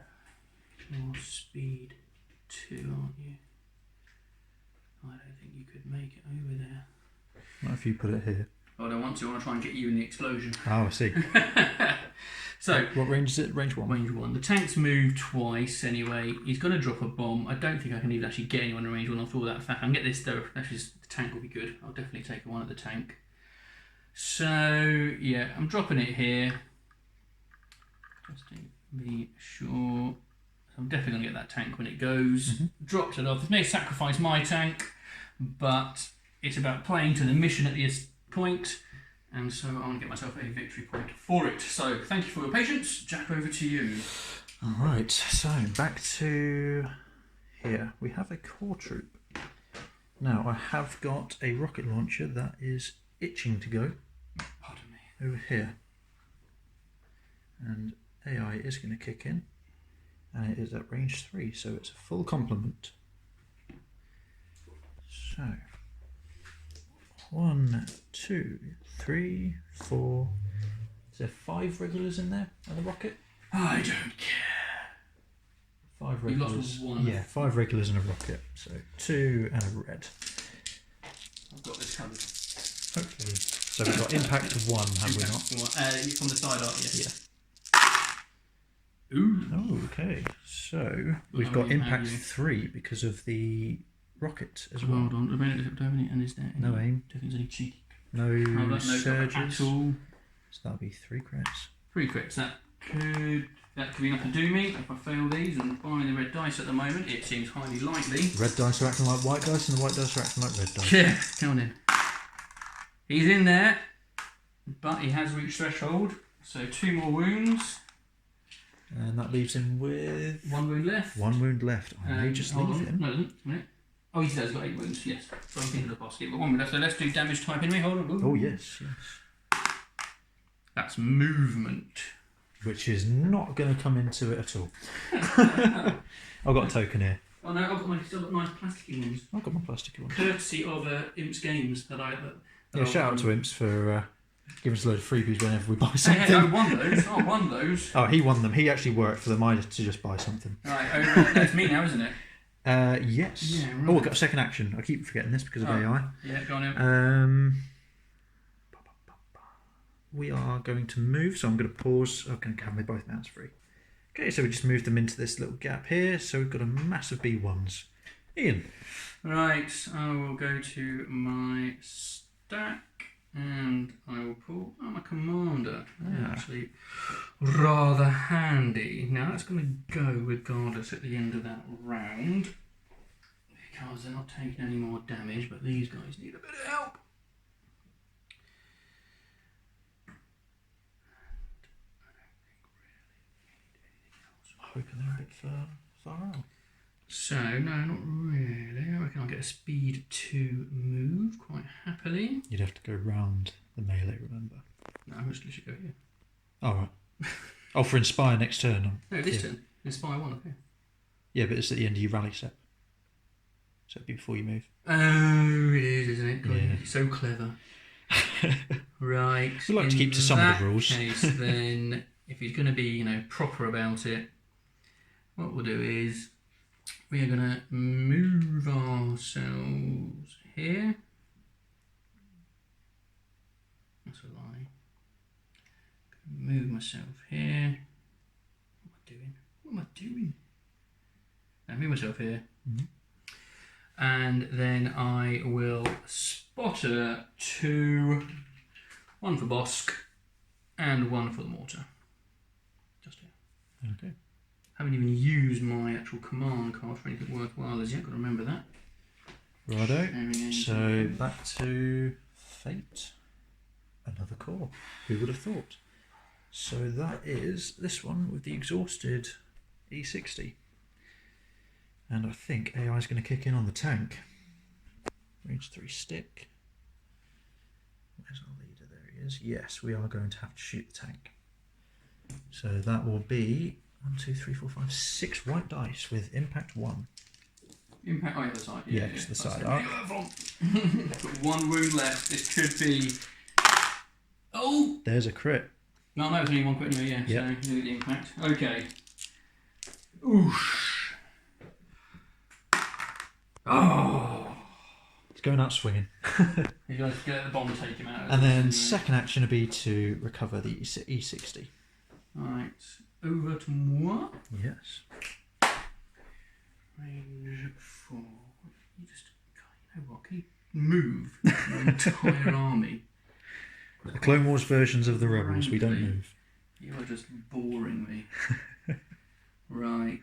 you're speed 2, aren't you? I don't think you could make it over there. Not if you put it here. Oh, I don't want to. I want to try and get you in the explosion. Oh, I see. So, what range is it? Range 1? Range 1. The tank's moved twice anyway. He's going to drop a bomb. I don't think I can even actually get anyone in range 1 after all that fact. I can get this though. Actually, the tank will be good. I'll definitely take one at the tank. So, yeah, I'm dropping it here. Just to be sure. I'm definitely going to get that tank when it goes. Dropped it off. This may sacrifice my tank, but it's about playing to the mission at this point. And so I want to get myself a victory point for it. So thank you for your patience. Jack, over to you. Alright, so back to here. We have a core troop. Now I have got a rocket launcher that is itching to go. Pardon me. Over here. And AI is going to kick in. And it is at range 3, so it's a full complement. So 1, 2, 3, 4. Is there 5 regulars in there on the rocket? I don't care. 5 You've regulars. lost 1. Yeah, 5 regulars in a rocket. So 2 and a red. I've got this covered. Hopefully. So we've got impact of 1, have we not? From the side art, yes. Yeah. Ooh. Oh, okay. So we've got impact 3 because of the rocket as well. Hold on. And is there any, No aim. Do you think there's any cheek? No surges. At all. So that'll be 3 crits. 3 crits. That could be enough to do me if I fail these, and buying the red dice at the moment, it seems highly likely. Red dice are acting like white dice, and the white dice are acting like red dice. Yeah, come on in. He's in there, but he has reached threshold, so 2 more wounds. And that leaves him with 1 wound left. 1 wound left. I may just leave him. No, doesn't. A minute. Oh, he has got 8 wounds, yes. So I'm thinking of the boss. But 1 wound left, so let's do damage type anyway. Hold on. Ooh. Oh, yes, yes. That's movement. which is not going to come into it at all. I've got a token here. Oh no, still got nice plasticky ones. I've got my plasticky one. Courtesy of Imps Games that I. Yeah, shout out to Imps for giving us a load of freebies whenever we buy something. Hey, I won those. Oh, he won them. He actually worked for them. I had to just buy something. Right, no, it's me now, isn't it? Yes. Yeah, right. Oh, I've got a second action. I keep forgetting this because of AI. Yeah, go on in. We are going to move, so I'm going to pause. I'm going to have my both mounts free. Okay, so we just moved them into this little gap here. So we've got a massive B1s. Ian. Right, I will go to my stack and I will pull my commander. Actually, rather handy. Now that's going to go regardless at the end of that round because they're not taking any more damage, but these guys need a bit of help. Hoping they're a bit far out. So, no, not really. I reckon I'll get a speed 2 move quite happily. You'd have to go round the melee, remember? No, I just literally go here. Oh, right. Oh, for Inspire next turn. No, this turn. Inspire 1 up here. Yeah, but it's at the end of your rally step. So it'd be before you move. Oh, it is, isn't it? God, Yeah. you're so clever. Right. We like to keep to some of the rules. In that case, then, if he's going to be, proper about it, what we'll do is we are going to move ourselves here. That's a lie. Move myself here. What am I doing? I move myself here. Mm-hmm. And then I will spotter 2, 1 for Bosk and 1 for the mortar. Just here. Okay. Haven't even used my actual command card for anything worthwhile as yet, got to remember that. Righto. So back to Fate. Another core. Who would have thought? So that is this one with the exhausted E60. And I think AI is going to kick in on the tank. Range 3 stick. Where's our leader? There he is. Yes, we are going to have to shoot the tank. So that will be 1, 2, 3, 4, 5, 6 white dice with impact 1. Impact on the other side. Yeah, it's the side up. Got 1 wound left. This could be. Oh! There's a crit. No, it's only 1 crit anyway, yeah. Yep. So, the impact. Okay. Oosh. Oh! It's going out swinging. You guys get the bomb, take him out. And then second action would be to recover the E60. Right. Over to moi. Yes. Range 4. You just, you know what? Can you move your entire army? The Clone Wars versions of the Rebels, we don't move. You are just boring me. Right.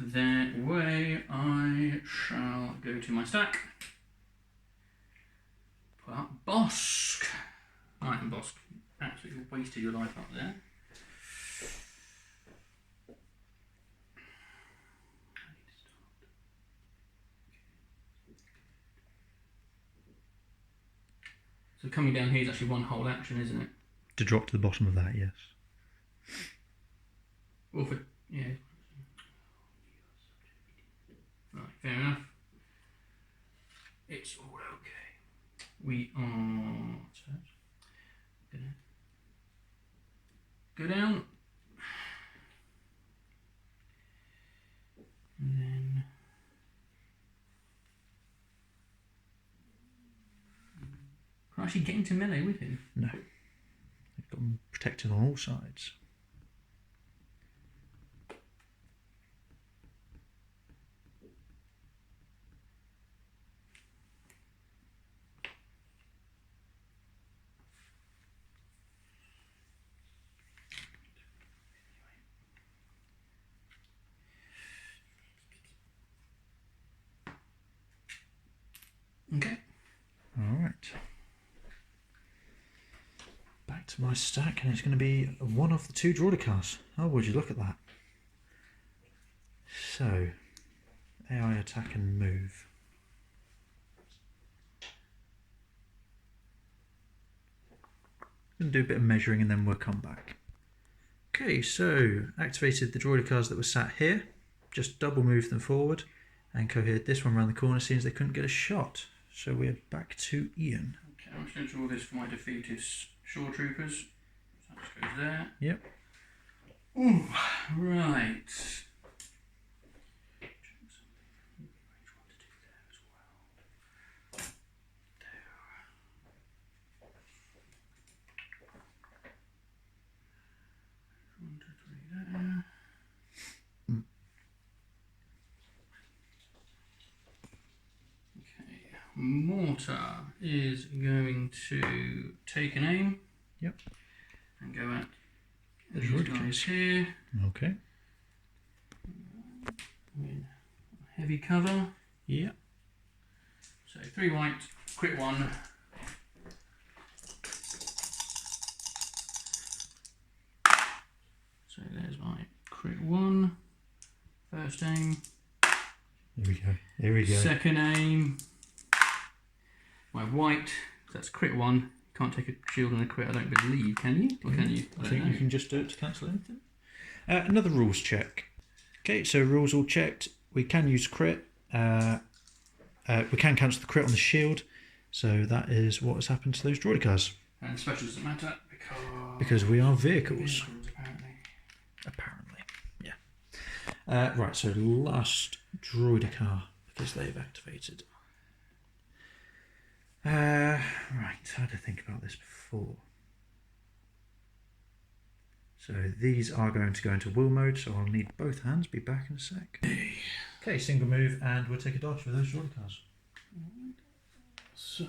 That way I shall go to my stack. Put up Bosk. Right, Bosk. Absolutely wasted your life up there. So coming down here is actually 1 whole action, isn't it? To drop to the bottom of that, yes. Well, yeah. Right, fair enough. It's all okay. We are gonna go down. And then can I actually get into melee with him? No. They've got them protected on all sides. Okay. Alright. Back to my stack, and it's going to be one of the 2 Droidicars. Oh, would you look at that? So, AI attack and move. We'll do a bit of measuring and then we'll come back. Okay, so activated the droider cars that were sat here. Just double moved them forward and cohered this one around the corner, seeing as they couldn't get a shot. So we're back to Ian. Okay, I'm just going to draw this for my defeated shore troopers. So that just goes there. Yep. Ooh, right. Mortar is going to take an aim. Yep. And go at The these droid guys here. Okay. With heavy cover. Yep. So 3 white, crit 1. So there's my crit 1. First aim. There we go. There we go. Second aim. My white, that's crit 1. Can't take a shield on a crit, I don't believe, can you? Or can you? I think you can just do it to cancel anything. Another rules check. Okay, so rules all checked. We can use crit. We can cancel the crit on the shield. So that is what has happened to those droid cars. And special doesn't matter because we are vehicles. Apparently. Yeah. Right, so last droid car because they've activated. Right, I had to think about this before. So these are going to go into wheel mode, so I'll need both hands. Be back in a sec. Okay, single move, and we'll take a dodge for those droid cars. So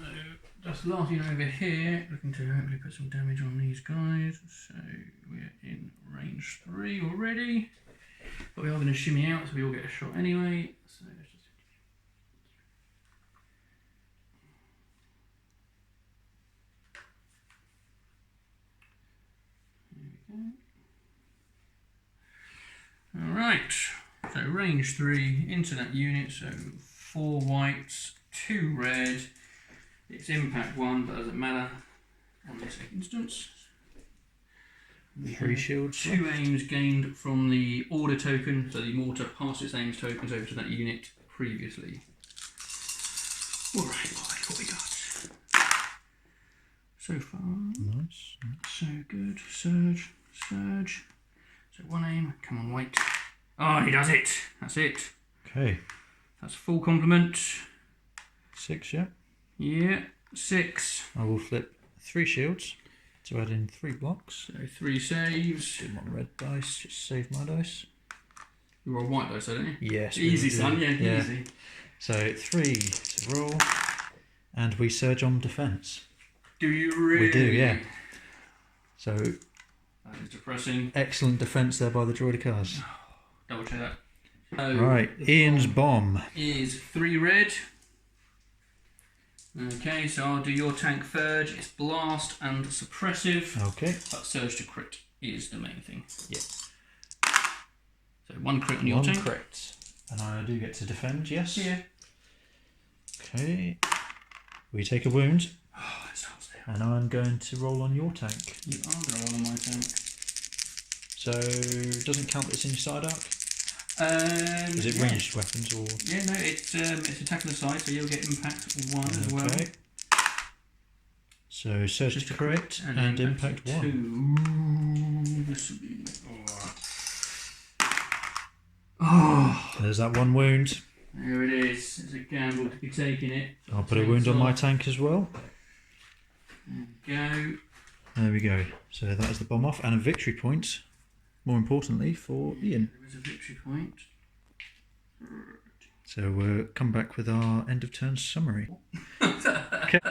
just last unit over here, looking to hopefully put some damage on these guys. So we're in range 3 already, but we are going to shimmy out, so we all get a shot anyway. So let's just Alright, so range 3 into that unit, so 4 whites, 2 red. It's impact 1, but doesn't matter on this instance. 3 shields. 2 aims gained from the order token, so the mortar passed its aims tokens over to that unit previously. Alright, what we got? So far, Nice. so good. Surge, surge. So 1 aim, come on, white. Oh, he does it. That's it. Okay. That's full complement. 6, yeah. Yeah, 6. I will flip 3 shields to add in 3 blocks. So 3 saves. Do 1 red dice, just save my dice. You roll white dice, don't you? Yes. Easy, we do. son, yeah, easy. So 3 to roll, and we surge on defence. Do you really? We do, yeah. So that is depressing. excellent defence there by the droid cars. Double check that. So Right, Ian's bomb. is 3 red. Okay, so I'll do your tank third. It's blast and suppressive. Okay. But surge to crit is the main thing. Yeah. So 1 crit on your 1 tank. crit. And I do get to defend, yes? Yeah. Okay. We take a wound. Oh, it starts there. And I'm going to roll on your tank. You are going to roll on my tank. So, doesn't count that it's in your side arc? Is it yeah. ranged weapons or...? Yeah, no, it's attack on the side, so you'll get impact 1 as well. Okay. So, surge Just to a crit and impact 1. 2. This will be... Oh. There's that 1 wound. There it is. It's a gamble to be taking it. I'll put a wound on my tank as well. There we go. There we go. So that is the bomb off and a victory point, more importantly, for Ian. There is a victory point. So we'll come back with our end of turn summary.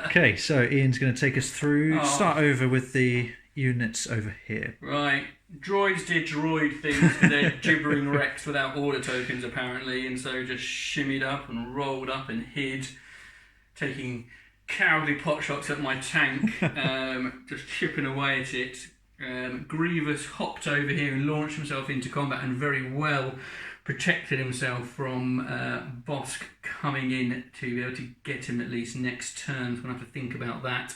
Okay, so Ian's going to take us through. Start over with the units over here. Right. Droids did droid things for their gibbering wrecks without order tokens, apparently, and so just shimmied up and rolled up and hid, taking cowardly pot shots at my tank, just chipping away at it. Grievous hopped over here and launched himself into combat and very well protected himself from Bosk coming in to be able to get him at least next turn. So we'll have to think about that.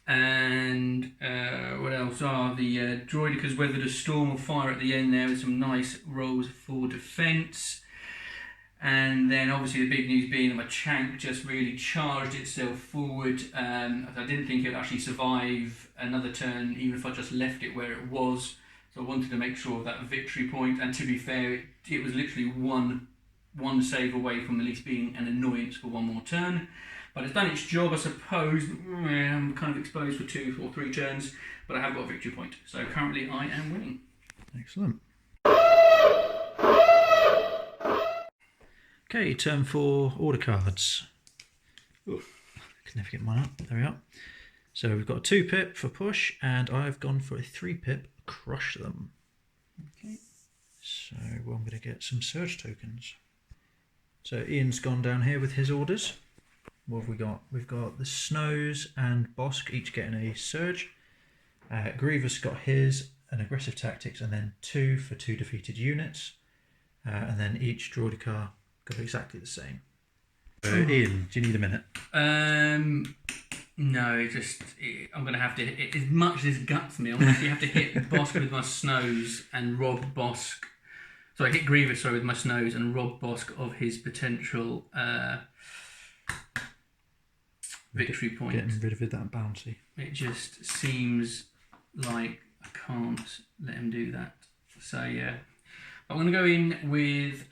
And what else? The droidicas weathered a storm of fire at the end there with some nice rolls for defence. And then obviously the big news being that my Chank just really charged itself forward. I didn't think it would actually survive another turn, even if I just left it where it was. So I wanted to make sure of that victory point. And to be fair, it was literally one save away from at least being an annoyance for one more turn. But it's done its job, I suppose. I'm kind of exposed for 2 or 3 turns, but I have got a victory point. So currently I am winning. Excellent. Okay, turn 4 order cards. Ooh, I can never get mine up. There we are. So we've got a 2 pip for push, and I've gone for a 3 pip crush them. Okay. So I'm going to get some surge tokens. So Ian's gone down here with his orders. What have we got? We've got the Snows and Bosk each getting a surge. Grievous got his, an aggressive tactics, and then 2 for 2 defeated units. And then each droidicar got exactly the same. Ian, do you need a minute? No, I'm going to have to, as much as this guts me, I'm going to actually have to hit Bosk with my Snows and rob Bosk. So I hit Grievous with my Snows and rob Bosk of his potential victory point. Getting rid of that bouncy. It just seems like I can't let him do that. So yeah, I'm going to go in with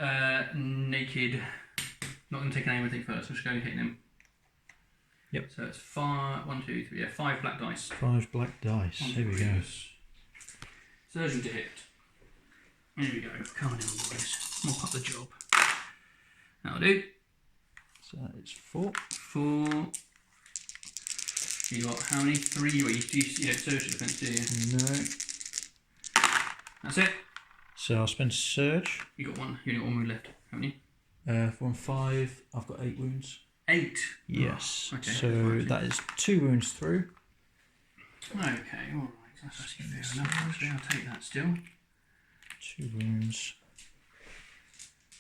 naked. Not going to take an aim, I think first. I'm just going to hit him. Yep. So it's 5, 1, 2, 3, 5 black dice. 5 black dice. Here we go. Surgeon to hit. Here we go. Come on in, boys. Mop up the job. That'll do. So it's 4. 4. You got how many? 3. You surge defense, do you? No. That's it. So I'll spend surge. You got 1. You got 1 wound left, haven't you? 1, 5. I've got 8 wounds. 8? Yes. Oh, okay. So that is 2 wounds through. Okay, alright. That's actually fair enough. Actually, I'll take that still. 2 wounds.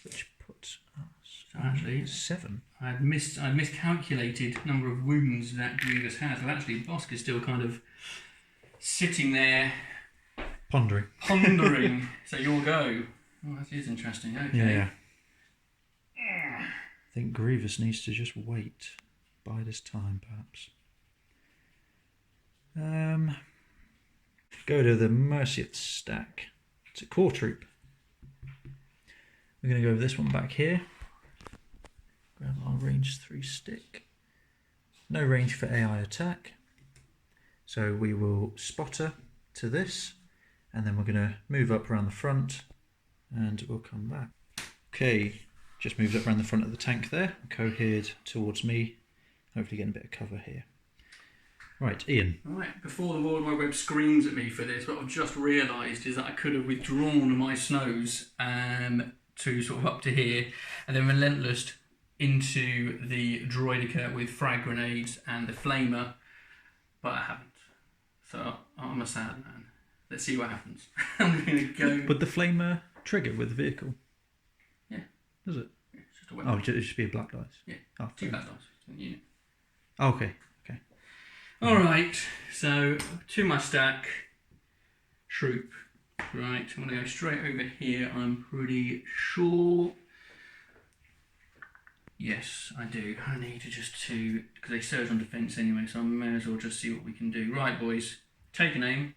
Which puts us So actually, 7. I miscalculated number of wounds that Grievous has. So actually, Bosk is still kind of sitting there Pondering. So you'll go. Oh, that is interesting. Okay. Yeah. I think Grievous needs to just wait. Bide his time, perhaps. Go to the Mercieth stack. It's a core troop. We're going to go with this one back here. Grab our range 3 stick. No range for AI attack. So we will spotter to this, and then we're going to move up around the front, and we'll come back. Okay, just moved up around the front of the tank there, cohered towards me, hopefully getting a bit of cover here. Right, Ian. Right, before the World Wide Web screams at me for this, what I've just realised is that I could have withdrawn my Snows to sort of up to here, and then relentless into the Droidica with frag grenades and the Flamer, but I haven't. So I'm a sad man. Let's see what happens. I'm going to go... Would the Flamer trigger with the vehicle? Yeah. Does it? Yeah, it's just a weapon. Oh, it'd just be a black dice? Yeah, oh, 2 black dice in the unit. Oh, okay. Alright, so to my stack, troop. Right, I'm going to go straight over here, I'm pretty sure. Yes, I do. I need to just because they surge on defence anyway, so I may as well just see what we can do. Right, boys, take an aim.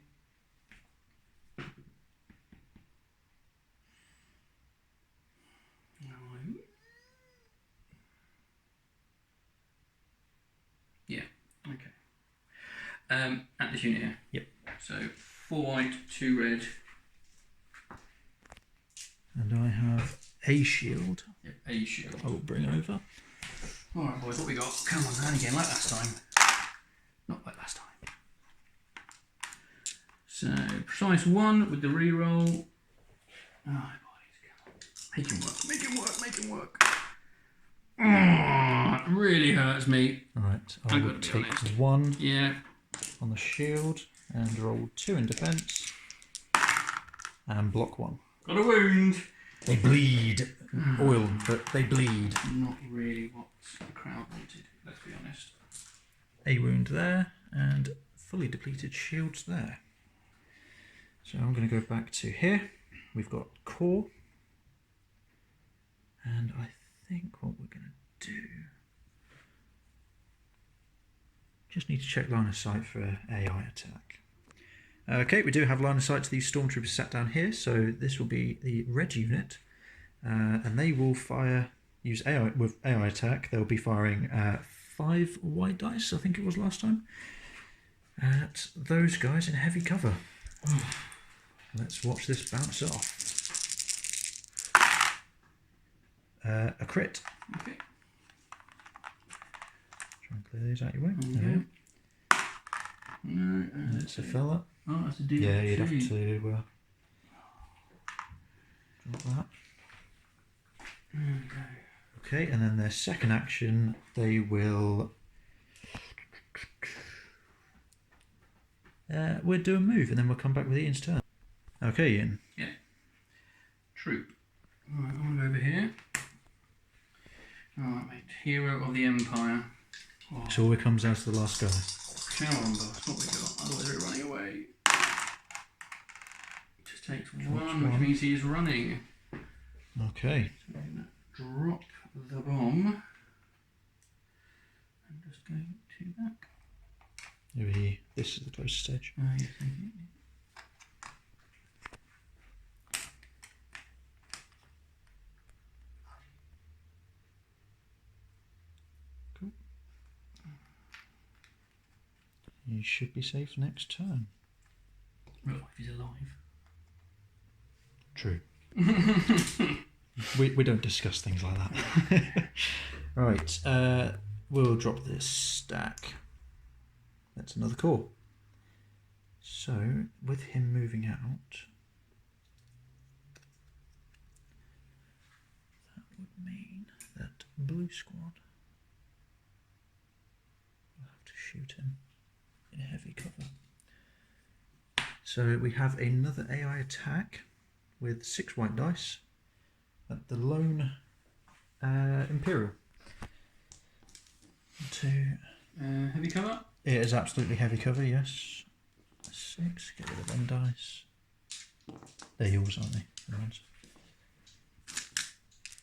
Yeah, okay. At this unit here. Yep. So 4 white, 2 red. And I have a shield. Yep, a shield. I will bring over. Alright boys, what we got? Come on, and again, like last time. Not like last time. So, precise 1 with the reroll. Oh, boys, come on. Make him work, make him work, make him work. Oh, it really hurts me. Right, I will take 1 yeah. on the shield and roll 2 in defence and block 1. Got a wound. They bleed. Oil, but they bleed. Not really what the crowd wanted, let's be honest. A wound there, and fully depleted shields there. So I'm going to go back to here. We've got core, and I think what we're going to do, just need to check line of sight for an AI attack. Okay, we do have line of sight to these stormtroopers sat down here, so this will be the red unit, and they will fire, use AI, with AI attack, they'll be firing 5 white dice, I think it was last time, at those guys in heavy cover. Let's watch this bounce off. A crit. Okay. Try and clear these out your way. Okay. There we go. No, That's a fella. Oh, that's a D. Yeah, you'd have to drop that. Okay, and then their second action, they will... we'll do a move and then we'll come back with Ian's turn. Okay, Ian. Yeah. Troop. Alright, I'm going to go over here. Alright, mate. Hero of the Empire. Oh. So always comes down to the last guy. Shower on boss. What we got? Otherwise they're running away. Just takes one, which means he is running. Okay. So we're going to drop the bomb. I'm just going to back. Maybe this is the closest edge. Yes, thank you. Cool. You should be safe next turn. Well, if he's alive. True. we don't discuss things like that. Right, we'll drop this stack. That's another core. So, with him moving out, that would mean that blue squad will have to shoot him in heavy cover. So we have another AI attack with 6 white dice at the lone Imperial. Heavy cover? It is absolutely heavy cover, yes. 6, get rid of them dice. They're yours, aren't they? The ones.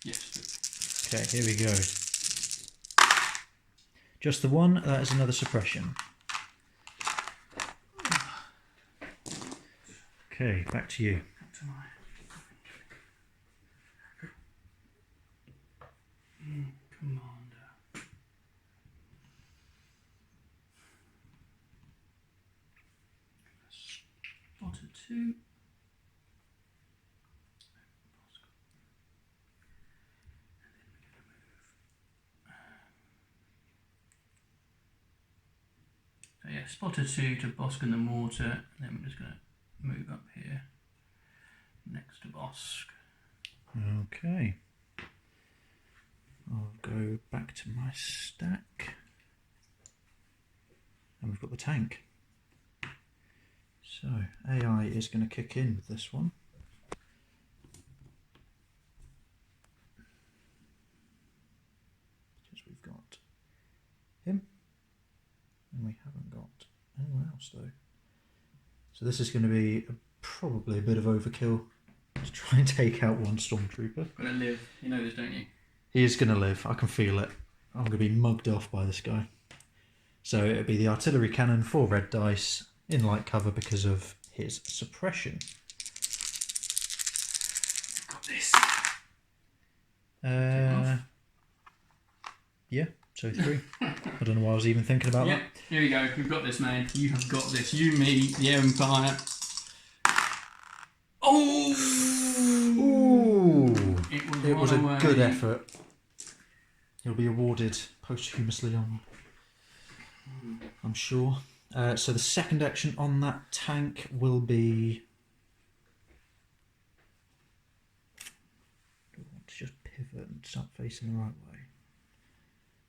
Yes. Okay, here we go. Just the one, that is another suppression. Okay, back to you. Commander. Spotter 2. So yeah, spotter 2 to Bosk and the Mortar, and then we're just going to move up here next to Bosk. Okay. I'll go back to my stack. And we've got the tank. So, AI is going to kick in with this one. Because we've got him. And we haven't got anyone else though. So this is going to be probably a bit of overkill to try and take out one stormtrooper. Gonna live, you know this, don't you? He is going to live, I can feel it. I'm going to be mugged off by this guy. So it'll be the artillery cannon, 4 red dice, in light cover because of his suppression. Got this. Yeah, so 3. I don't know why I was even thinking about that. Here we go, we've got this, man. You have got this. You, me, the Empire. Oh! Ooh! It was a away. good effort. He'll be awarded posthumously on, I'm sure. So the second action on that tank will be... Do I want to just pivot and start facing the right way?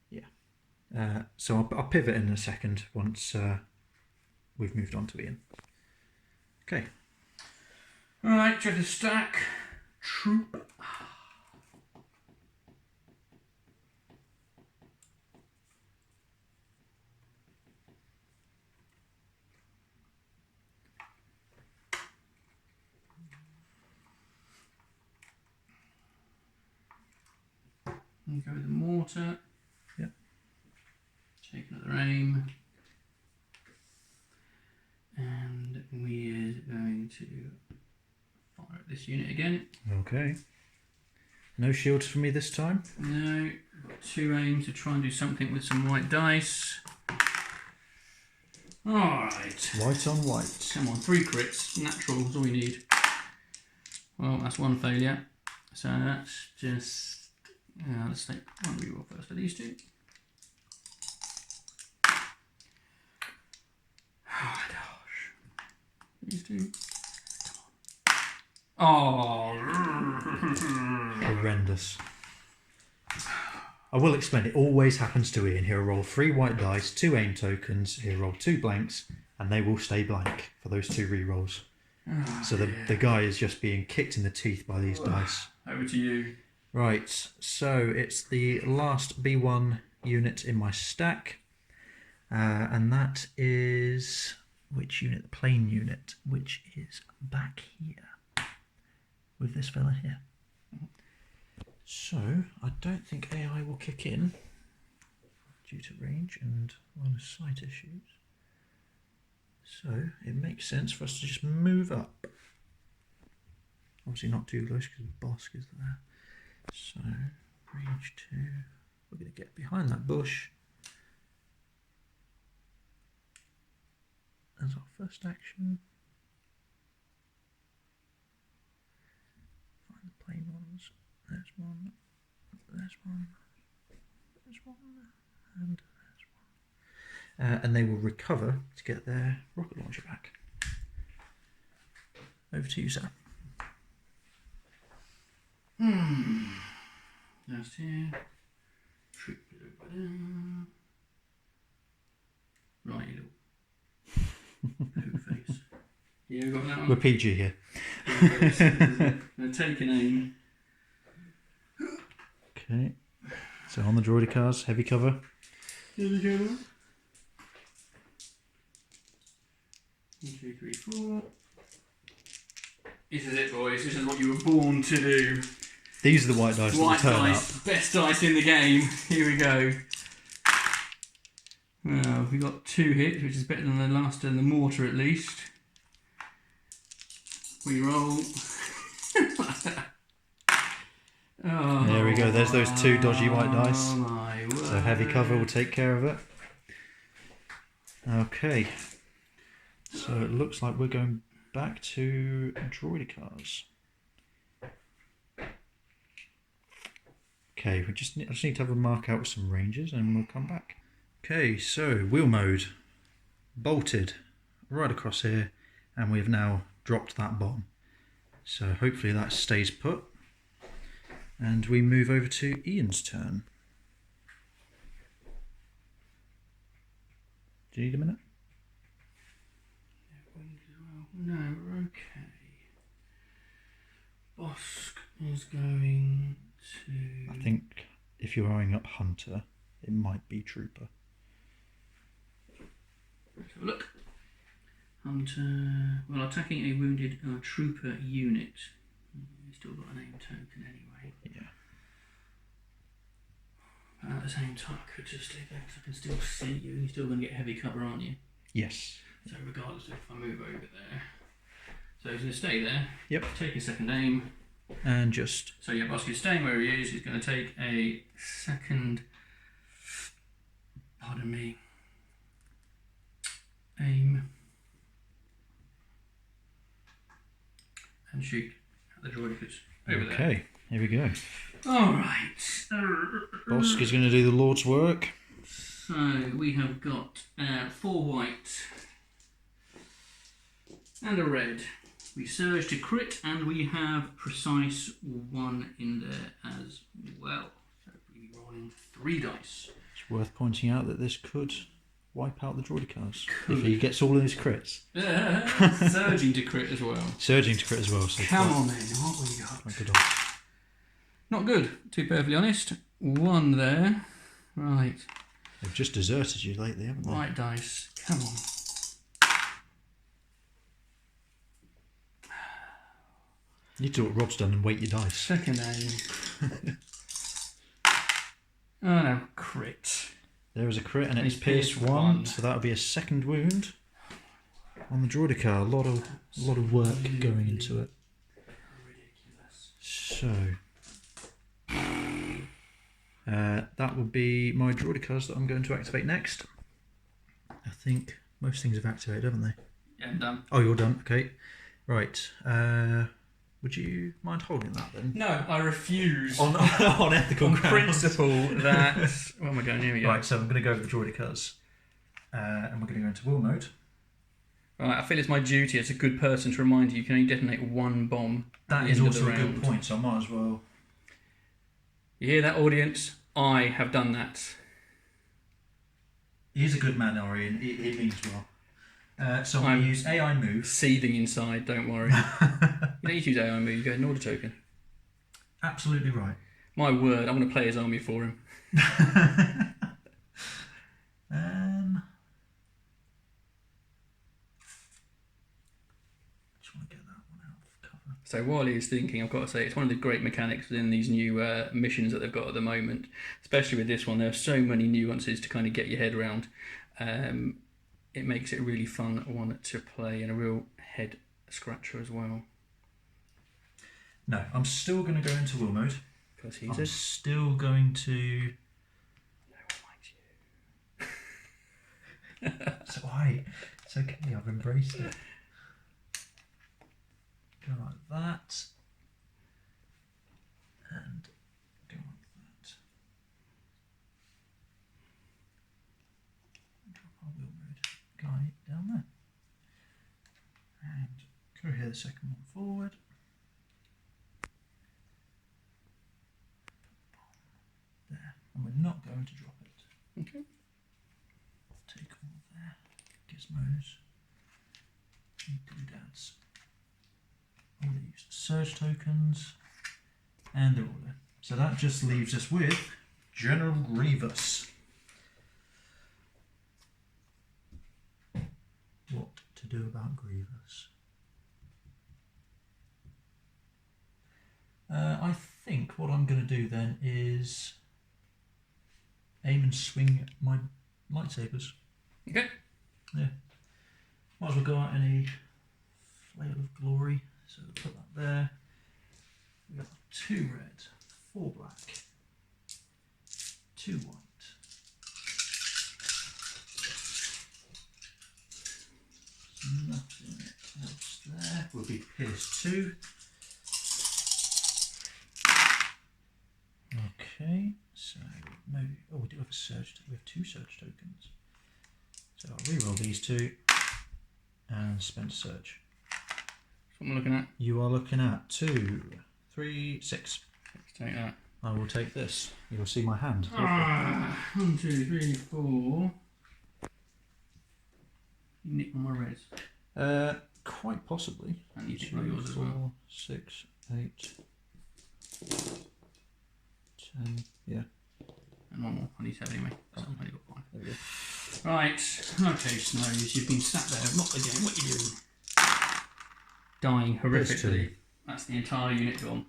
Yeah. So I'll pivot in a second once we've moved on to Ian. Okay. Alright, check the stack. Troop. And go with the mortar. Yep. Take another aim. And we are going to fire at this unit again. Okay. No shields for me this time? No. I've got 2 aims to try and do something with some white dice. Alright. White on white. Come on, 3 crits. Natural is all we need. Well, that's 1 failure. So that's just... let's take 1 reroll first for these 2. Oh gosh. These 2. Oh. Horrendous. I will explain. It always happens to Ian. He'll roll 3 white dice, 2 aim tokens. He'll roll 2 blanks, and they will stay blank for those 2 rerolls. Oh, so the guy is just being kicked in the teeth by these dice. Over to you. Right, so it's the last B1 unit in my stack, and that is which unit? The plane unit, which is back here with this fella here. So I don't think AI will kick in due to range and line of sight issues. So it makes sense for us to just move up. Obviously not too close because the boss is there. So range 2. We're going to get behind that bush as our first action. Find the plain ones. There's one. There's one. There's one. And there's one. And they will recover to get their rocket launcher back. Over to you, sir. Just here. Trip it over there. Right, you little poo face. Yeah, we got that one. We're PG here. Poo face. I'm going to take an aim. Okay. So on the droidy cars, heavy cover. Here we go. 1, 2, 3, 4. This is it, boys. This is what you were born to do. These are the white dice White that will turn dice, best dice in the game. Here we go. Well, we got 2 hits, which is better than the last and the mortar at least. We roll. Oh, there we go. There's those 2 dodgy white dice. Oh my word. So heavy cover will take care of it. Okay. So it looks like we're going back to droidy cars. Okay, I just need to have a mark out with some ranges and we'll come back. Okay, so wheel mode. Bolted right across here, and we have now dropped that bomb. So hopefully that stays put. And we move over to Ian's turn. Do you need a minute? No, we're okay. Bosk is going to... I think if you're eyeing up Hunter, it might be Trooper. Let's have a look. Hunter... Well, attacking a wounded trooper unit. He's still got an aim token anyway. Yeah. At the same time, I could just leave there because I can still see you. You're still going to get heavy cover, aren't you? Yes. So regardless if I move over there. So he's going to stay there. Yep. Take a second aim. And just... So yeah, Bosk is staying where he is. He's going to take a second... Pardon me. Aim. And shoot at the droidicus over there. Okay, here we go. Alright. Bosk is going to do the Lord's work. So we have got 4 white and a red. We surge to crit and we have precise 1 in there as well. So we'll be rolling 3 dice. It's worth pointing out that this could wipe out the droidicars if he gets all of his crits. Surging to crit as well. Surging to crit as well. So Come on then, what we got? quite good odds. Not good, to be perfectly honest. 1 there. Right. They've just deserted you lately, haven't they? White dice. Come on. You need to do what Rob's done and weight your dice. Second aim. Oh no, crit. There is a crit, and it's It's pierced pierced 1, one. so that'll be a second wound on the Droidica. A lot of work going into it. So that will be my Droidicas that I'm going to activate next. I think most things have activated, haven't they? Yeah, I'm done. Oh, you're done. Okay, right. Would you mind holding that then? No, I refuse. On ethical On grounds. principle that... Where am I going? Here we go. Right, so I'm going to go over the Droidicas, and we're going to go into will mode. Right, I feel it's my duty as a good person to remind you can only detonate one bomb at That the is end of also the a round. good point, so I might as well. You hear that, audience? I have done that. He's a good man, Ari, and he means well. So I'm going I'm- to use AI move. Seething inside, don't worry. You don't need to use AI move, you go an order token. Absolutely right. My word, I'm going to play his army for him. Just want to get that one out of cover. So while he's thinking, I've got to say, it's one of the great mechanics within these new missions that they've got at the moment. Especially with this one, there are so many nuances to kind of get your head around. It makes it a really fun one to play and a real head scratcher as well. No, I'm still going to go into will mode. Because he's I'm still going to. No one likes you. It's okay. I've embraced it. Go like that, and go like that. Drop our will mode guy down there, and go here the second one forward. There, and we're not going to drop it. Okay. Take all of their gizmos and doodads. All they use surge tokens, and they're all there. So that just leaves us with General Grievous. What to do about Grievous? I think what I'm going to do then is aim and swing my lightsabers. Okay. Yeah. Might as well go out in a flail of glory. So we'll put that there. We've got 2 red, 4 black, 2 white. Nothing else there. Will be pierced 2. Okay, so maybe. Oh, we do have a surge. We have 2 surge tokens. So I'll reroll these 2 and spend surge. That's what I'm looking at. You are looking at 2, 3, 6. Let's take that. I will take this. You'll see my hand. 1, 2, 3, 4. You nick one of my reds. Quite possibly. And you nick one of yours as well. 4, 6, 8, 10. Yeah. And one more. I need to have anyway. So I've only got 5. There we go. Right. Okay, Snows. You've been sat there, not again. What are you doing? Dying There's horrifically. 2. That's the entire unit gone.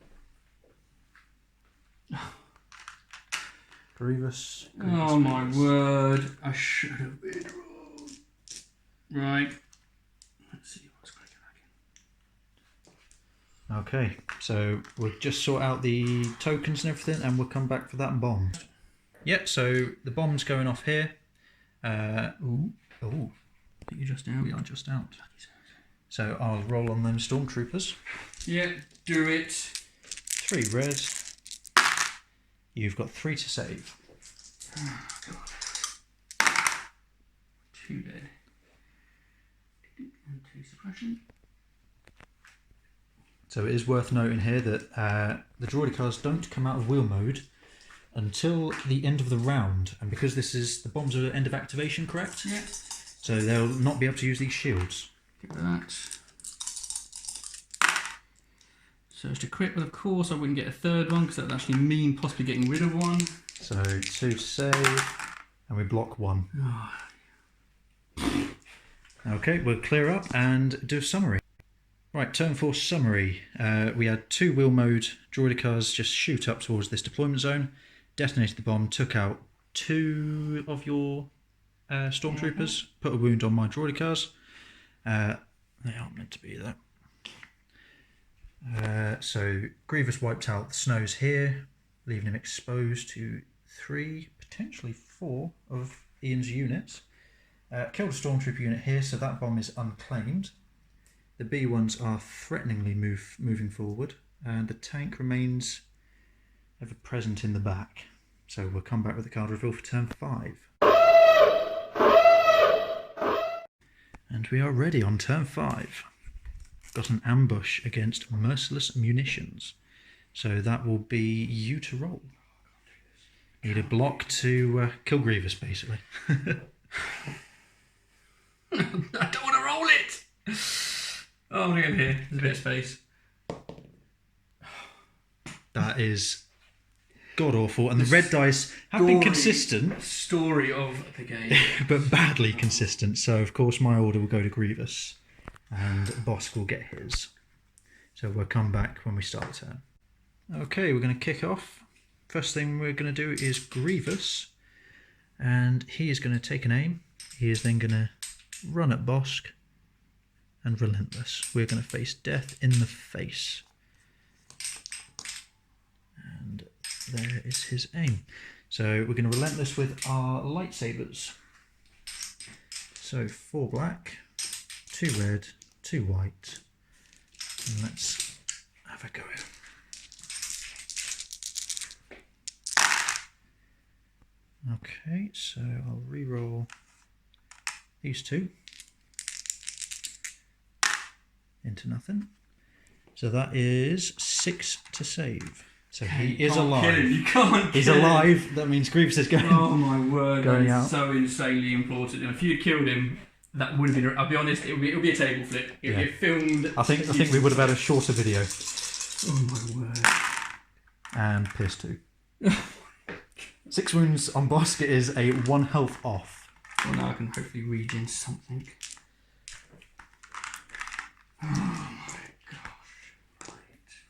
Grievous. Oh my word. I should have been wrong. Right. Let's see what's cracking back in. Okay, so we'll just sort out the tokens and everything, and we'll come back for that bomb. Yep, so the bomb's going off here. Ooh. I think you're just out. We are just out. So I'll roll on them stormtroopers. Yeah, do it. 3 red. You've got 3 to save. Oh, God. 2 dead. And 2 suppression. So it is worth noting here that the Droidicars don't come out of wheel mode until the end of the round, and because this is the bombs are end of activation, correct? Yeah. So they'll not be able to use these shields. Get rid of that. Search to crit, but of course I wouldn't get a third one because that would actually mean possibly getting rid of one. So 2 to save, and we block 1. Okay, we'll clear up and do a summary. Right, turn 4 summary. We had 2 wheel mode Droidicars just shoot up towards this deployment zone. detonated the bomb, took out 2 of your stormtroopers, put a wound on my droid cars. They aren't meant to be there. So Grievous wiped out the Snows here, leaving him exposed to 3, potentially 4 of Ian's units. Killed a stormtrooper unit here, so that bomb is unclaimed. The B-ones are threateningly moving forward, and the tank remains ever present in the back. So we'll come back with the card reveal for turn 5. And we are ready on turn 5. Got an ambush against Merciless Munitions. So that will be you to roll. Need a block to kill Grievous, basically. I don't want to roll it! Oh, I'm going to go here. There's a bit of space. That is god-awful. And the red dice have been consistent. Story of the game. But badly consistent. So, of course, my order will go to Grievous. And Bosk will get his. So we'll come back when we start the turn. Okay, we're going to kick off. First thing we're going to do is Grievous. And he is going to take an aim. He is then going to run at Bosk. And Relentless. We're going to face death in the face. And there is his aim. So we're going to Relentless with our lightsabers. So 4 black, 2 red, 2 white. And let's have a go. Okay, so I'll re-roll these 2 into nothing. So that is 6 to save. So he is alive. Kill him. You can't He's kill alive. him. That means Grievous is going. Oh my word! Going That is out. so insanely important. If you had killed him, that would have been. I'll be honest. It would be a table flip. It would be filmed. I think we would have had a shorter video. Oh my word! And Pierce 2. 6 wounds on Bosk. It is a 1 health off. Well, now I can hopefully regen something. Oh my gosh!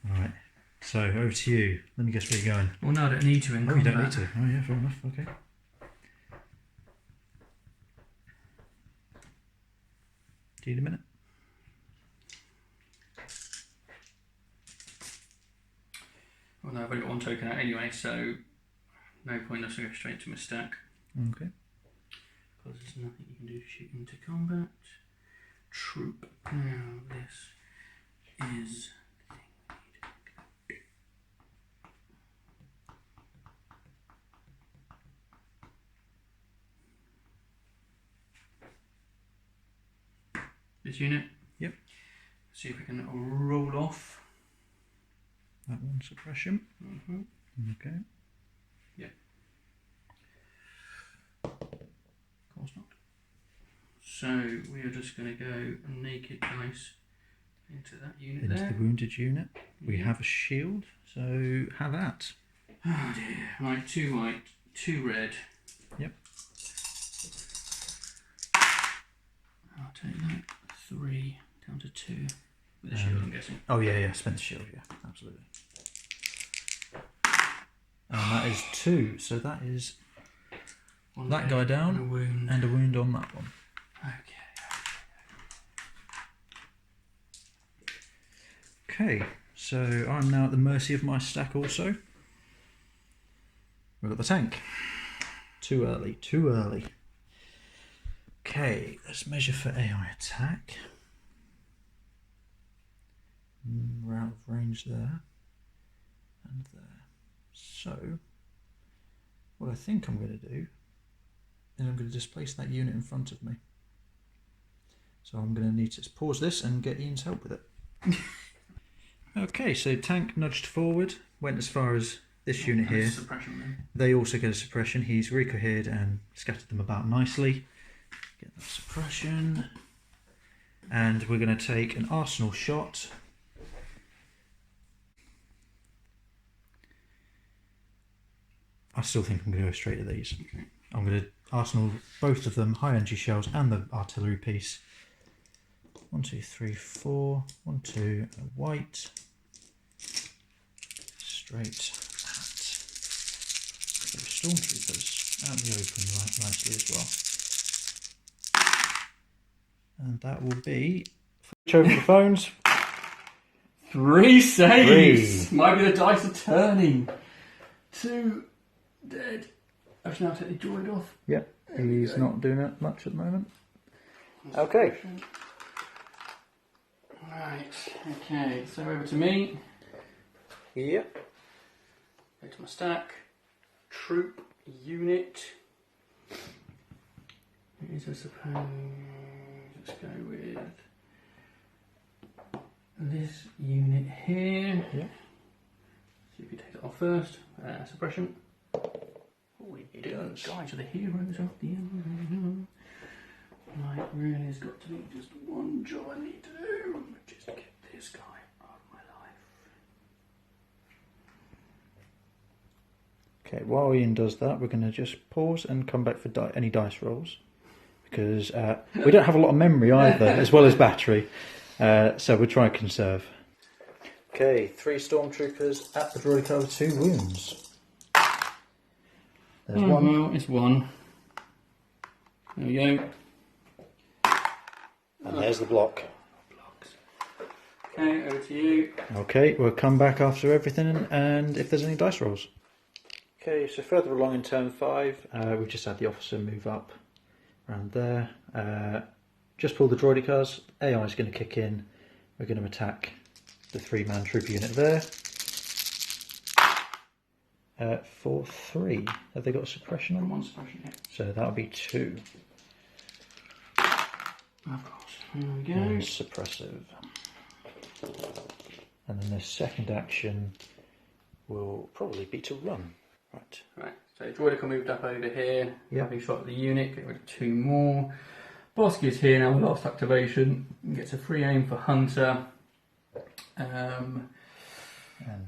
Right. Right. So over to you. Let me guess where you're going. Well, no, I don't need to. Oh, you don't need to. Oh, yeah, fair enough. Okay. Do you need a minute? Well, no, I've only got 1 token out anyway, so no point. Let's go straight to my stack. Okay. Because there's nothing you can do to shoot into combat. Troop. Now this is. This unit. Yep. See if we can roll off. That one suppression. Mm-hmm. Okay. Yeah. Of course not. So we are just going to go naked dice into that unit Into there. the wounded unit. We Yeah. have a shield, so have at. Oh dear. Right, 2 white, 2 red. Yep. I'll take that. 3 down to 2 with the shield, I'm guessing. Oh yeah, spent the shield, yeah, absolutely. And that is 2, so that is One that dead guy down and a wound. and a wound on that one. Okay, so I'm now at the mercy of my stack also. We've got the tank. Too early, too early. Okay, let's measure for AI attack. We're out of range there. And there. So, what I think I'm going to do is I'm going to displace that unit in front of me. So I'm going to need to pause this and get Ian's help with it. Okay, so tank nudged forward, went as far as this unit here. Suppression then. They also get a suppression. He's recohered and scattered them about nicely. Get that suppression. And we're going to take an arsenal shot. I still think I'm going to go straight to these. Okay. I'm going to arsenal both of them, high energy shells and the artillery piece. 1, 2, 3, 4. 1, 2, a white. Straight at stormtroopers out in the open nicely as well. And that will be... Over the phones. 3 saves! 3. Might be the dice are turning. 2 dead. I should now take the droid off. Yep, he's not doing it much at the moment. Okay. Right, okay, so over to me. Yep. Go to my stack. Troop unit. Is I suppose. Let's go with this unit here. Yeah. See if you take it off first. Suppression. Oh, it does. Guys are the heroes of the end. Right, really has got to be just one job I need to do. Just get this guy out of my life. Okay, while Ian does that, we're going to just pause and come back for any dice rolls. Because we don't have a lot of memory either, as well as battery. So we'll try and conserve. Okay, 3 stormtroopers at the droid car with 2 wounds. There's one. Well, it's 1. There we go. And there's the block. Okay, over to you. Okay, we'll come back after everything and if there's any dice rolls. Okay, so further along in turn 5, we've just had the officer move up around there. Just pull the droid cars. AI is going to kick in. We're going to attack the 3-man troop unit there. For 3. Have they got a suppression on? 1 suppression, yeah. So that'll be 2. Of course. There we go. And suppressive. And then the second action will probably be to run. Right. Right, so Droidica moved up over here, Yep. having shot at the unit, get rid of 2 more. Bosk is here now with last activation, gets a free aim for Hunter. And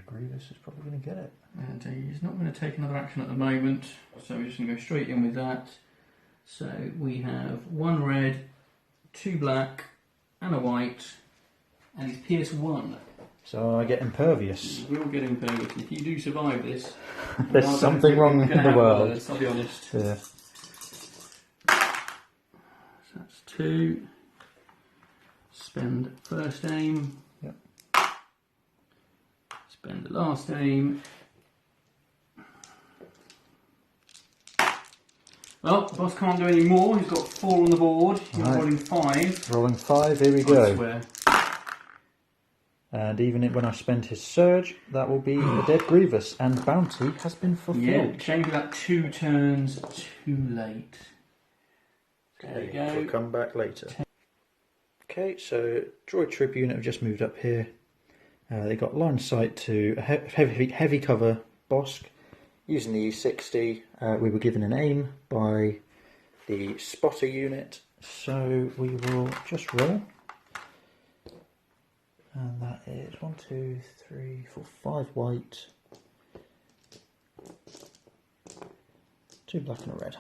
Grievous is probably going to get it. And he's not going to take another action at the moment, so we're just going to go straight in with that. So we have 1 red, 2 black, and a white, and he's Pierce 1. So I get impervious. We'll get impervious. If you do survive this, There's something wrong in the world. Words, I'll be honest. Yeah. So that's 2. Spend first aim. Yep. Spend the last aim. Well, the boss can't do any more. He's got 4 on the board. He's Right. rolling 5. Rolling 5, here we I go. swear. And even when I spend his surge, that will be a dead Grievous, and bounty has been fulfilled. Yeah, change about 2 turns too late. There we go. We'll come back later. Okay, so droid troop unit have just moved up here. They got line of sight to a heavy cover Bosk. Using the E60, we were given an aim by the spotter unit, so we will just roll. And that is 1, 2, 3, 4, 5 white, 2 black and a red.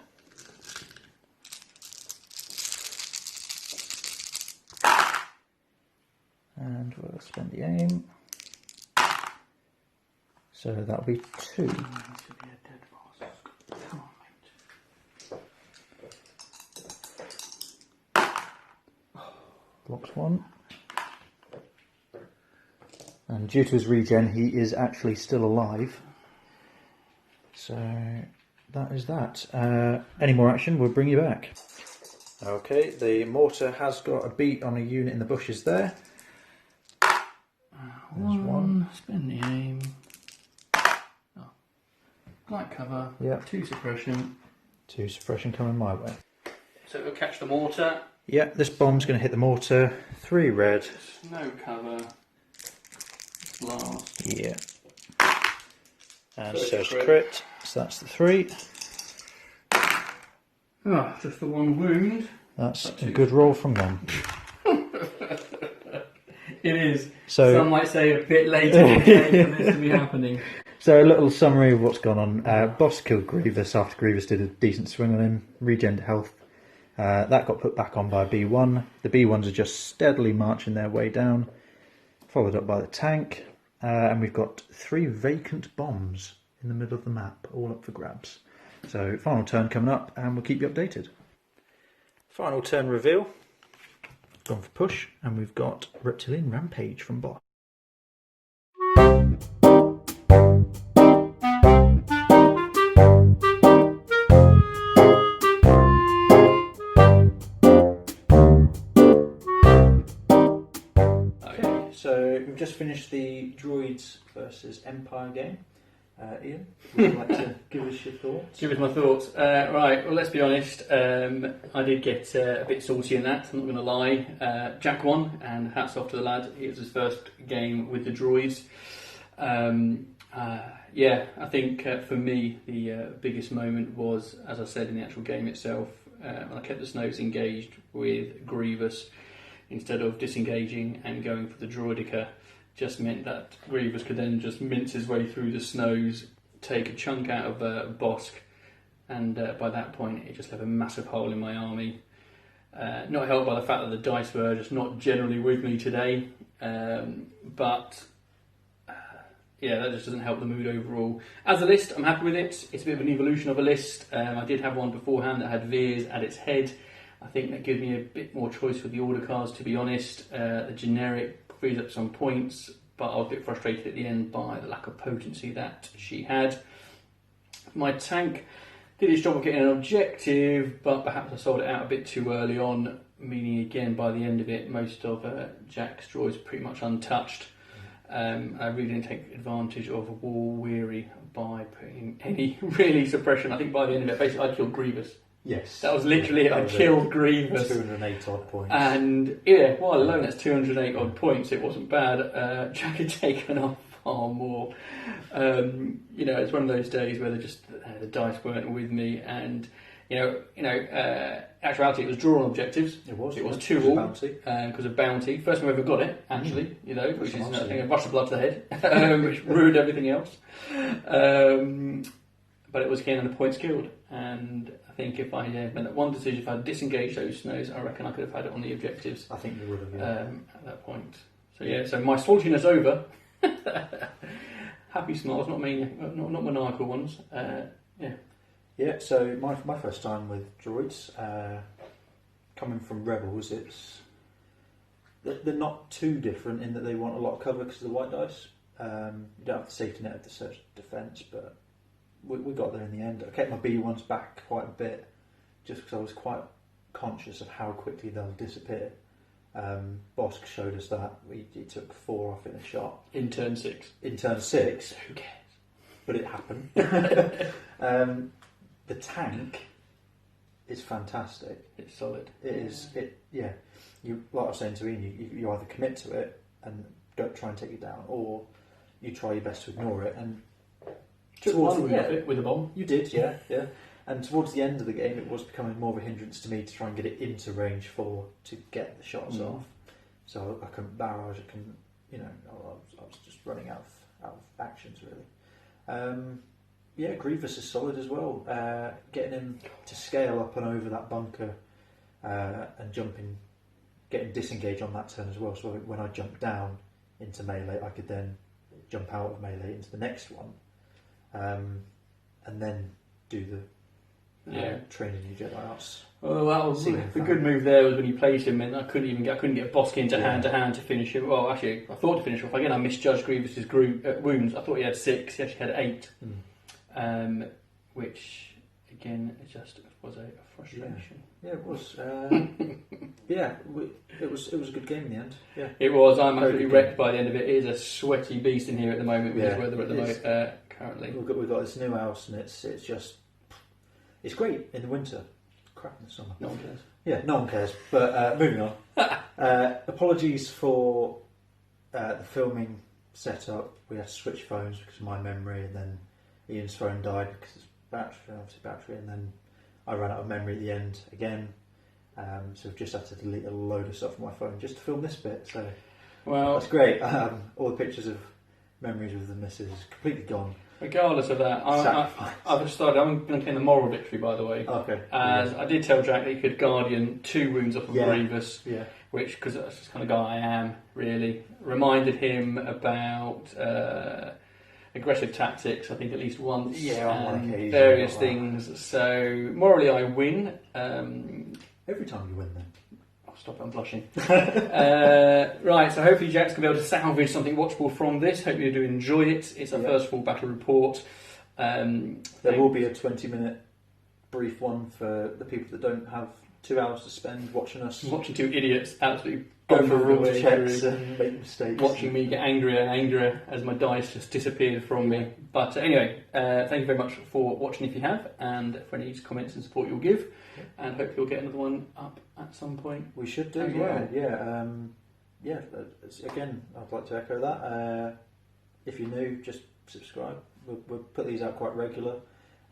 And we'll spend the aim. So that'll be 2. This should be a dead boss. Come on, mate. Blocks 1. And due to his regen, he is actually still alive. So that is that. Any more action, we'll bring you back. Okay, the mortar has got a beat on a unit in the bushes there. There's 1. Spend the aim. Oh. Light cover. Yep. 2 suppression. 2 suppression coming my way. So we'll catch the mortar. Yeah, this bomb's going to hit the mortar. 3 red. No cover. Blast. Yeah. And So so it's it's crit. crit. So that's the 3. Oh, just the 1 wound. That's a good roll from them. It is. So- Some might say a bit later in the game for this to be happening. So a little summary of what's gone on. Boss killed Grievous after Grievous did a decent swing on him. Regen health. That got put back on by B1. The B1s are just steadily marching their way down. Followed up by the tank. And we've got 3 vacant bombs in the middle of the map, all up for grabs. So final turn coming up, and we'll keep you updated. Final turn reveal. Gone for push, and we've got Reptilian Rampage from Boss. Okay, so we've just finished the Droids versus Empire game. Ian, would you like to give us your thoughts? Give us my thoughts. Right, well, let's be honest. I did get a bit salty in that, I'm not going to lie. Jack won, and hats off to the lad. It was his first game with the Droids. Yeah, I think for me, the biggest moment was, as I said, in the actual game itself, when I kept the Snows engaged with Grievous instead of disengaging and going for the Droidica. Just meant that Grievous could then just mince his way through the Snows, take a chunk out of Bosk, and by that point it just left a massive hole in my army. Not helped by the fact that the dice were just not generally with me today, but yeah, that just doesn't help the mood overall. As a list, I'm happy with it. It's a bit of an evolution of a list. I did have one beforehand that had Veers at its head. I think that gives me a bit more choice with the order cards, to be honest. The generic frees up some points, but I was a bit frustrated at the end by the lack of potency that she had. My tank did its job of getting an objective, but perhaps I sold it out a bit too early on, meaning again by the end of it most of Jack's draws pretty much untouched. I really didn't take advantage of War Weary by putting any really suppression. I think by the end of it basically I killed Grievous. Yes. That was literally it. I killed Grievous. 208 odd points. And yeah, while alone that's 208 odd points, it wasn't bad. Jack had taken off far more. You know, it's one of those days where the dice weren't with me, and actuality it was draw on objectives. It was 2-all because of bounty. First time I ever got it, actually. Which is I think a rush of blood to the head, which ruined everything else. But it was again on the points killed, and I think if I made that one decision, if I had disengaged those Snows, I reckon I could have had it on the objectives. I think you would have, at that point. So yeah, so my saltiness over. Happy smiles, not maniacal ones. Yeah. So my first time with droids, coming from Rebels, they're not too different in that they want a lot of cover because of the white dice. You don't have the safety net of the search defence, but we got there in the end. I kept my B1s back quite a bit just because I was quite conscious of how quickly they'll disappear. Bosk showed us that. He took 4 off in a shot. In turn 6. Who cares? But it happened. The tank is fantastic. It's solid. It is. You, like I was saying to Ian, you either commit to it and don't try and take it down, or you try your best to ignore it. And took one of it with a bomb. You did, yeah. And towards the end of the game, it was becoming more of a hindrance to me to try and get it into range 4 to get the shots off. So I couldn't barrage. I couldn't, I was just running out of actions really. Grievous is solid as well. Getting him to scale up and over that bunker and getting disengaged on that turn as well. So when I jumped down into melee, I could then jump out of melee into the next one, and then do the training new Jedi arts. Well, that was the good move there was when you placed him, and I couldn't get Bosk into hand to hand to finish him. Well, actually, I thought to finish off again. I misjudged Grievous's wounds. I thought he had 6. He actually had 8, which again just was a frustration. Yeah, it was. It was a good game in the end. Yeah, it was. I'm absolutely wrecked by the end of it. It is a sweaty beast in here at the moment with this weather at the moment currently. We've got this new house, and it's great in the winter. Crap in the summer. No one cares. Yeah, no one cares. But moving on. Apologies for the filming setup. We had to switch phones because of my memory, and then Ian's phone died because it's battery, and then I ran out of memory at the end again. So I've just had to delete a load of stuff from my phone just to film this bit. So that's great. All the pictures of memories with the missus is completely gone. Regardless of that, I've decided I'm going to claim the moral victory, by the way. Okay. As I did tell Jack that he could Guardian 2 wounds off of Grievous, which, because that's just the kind of guy I am, really, reminded him about aggressive tactics, I think at least once, Yeah, on one occasion, various like things. So morally, I win. Every time you win, then. Oh, stop it! I'm blushing. Right, so hopefully Jack's gonna be able to salvage something watchable from this. Hope you do enjoy it. It's our first full battle report. There will be a 20-minute brief one for the people that don't have 2 hours to spend watching us. Watching two idiots absolutely go for rule rules checks and make mistakes. watching me get angrier and angrier as my dice just disappeared from me. But anyway, thank you very much for watching if you have, and for any comments and support you'll give. And hope you'll get another one up at some point. We should do, as well. Again, I'd like to echo that. If you're new, just subscribe. We'll put these out quite regular.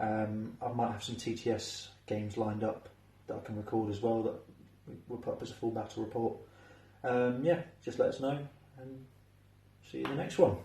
I might have some TTS games lined up that I can record as well that we'll put up as a full battle report. Just let us know and see you in the next one.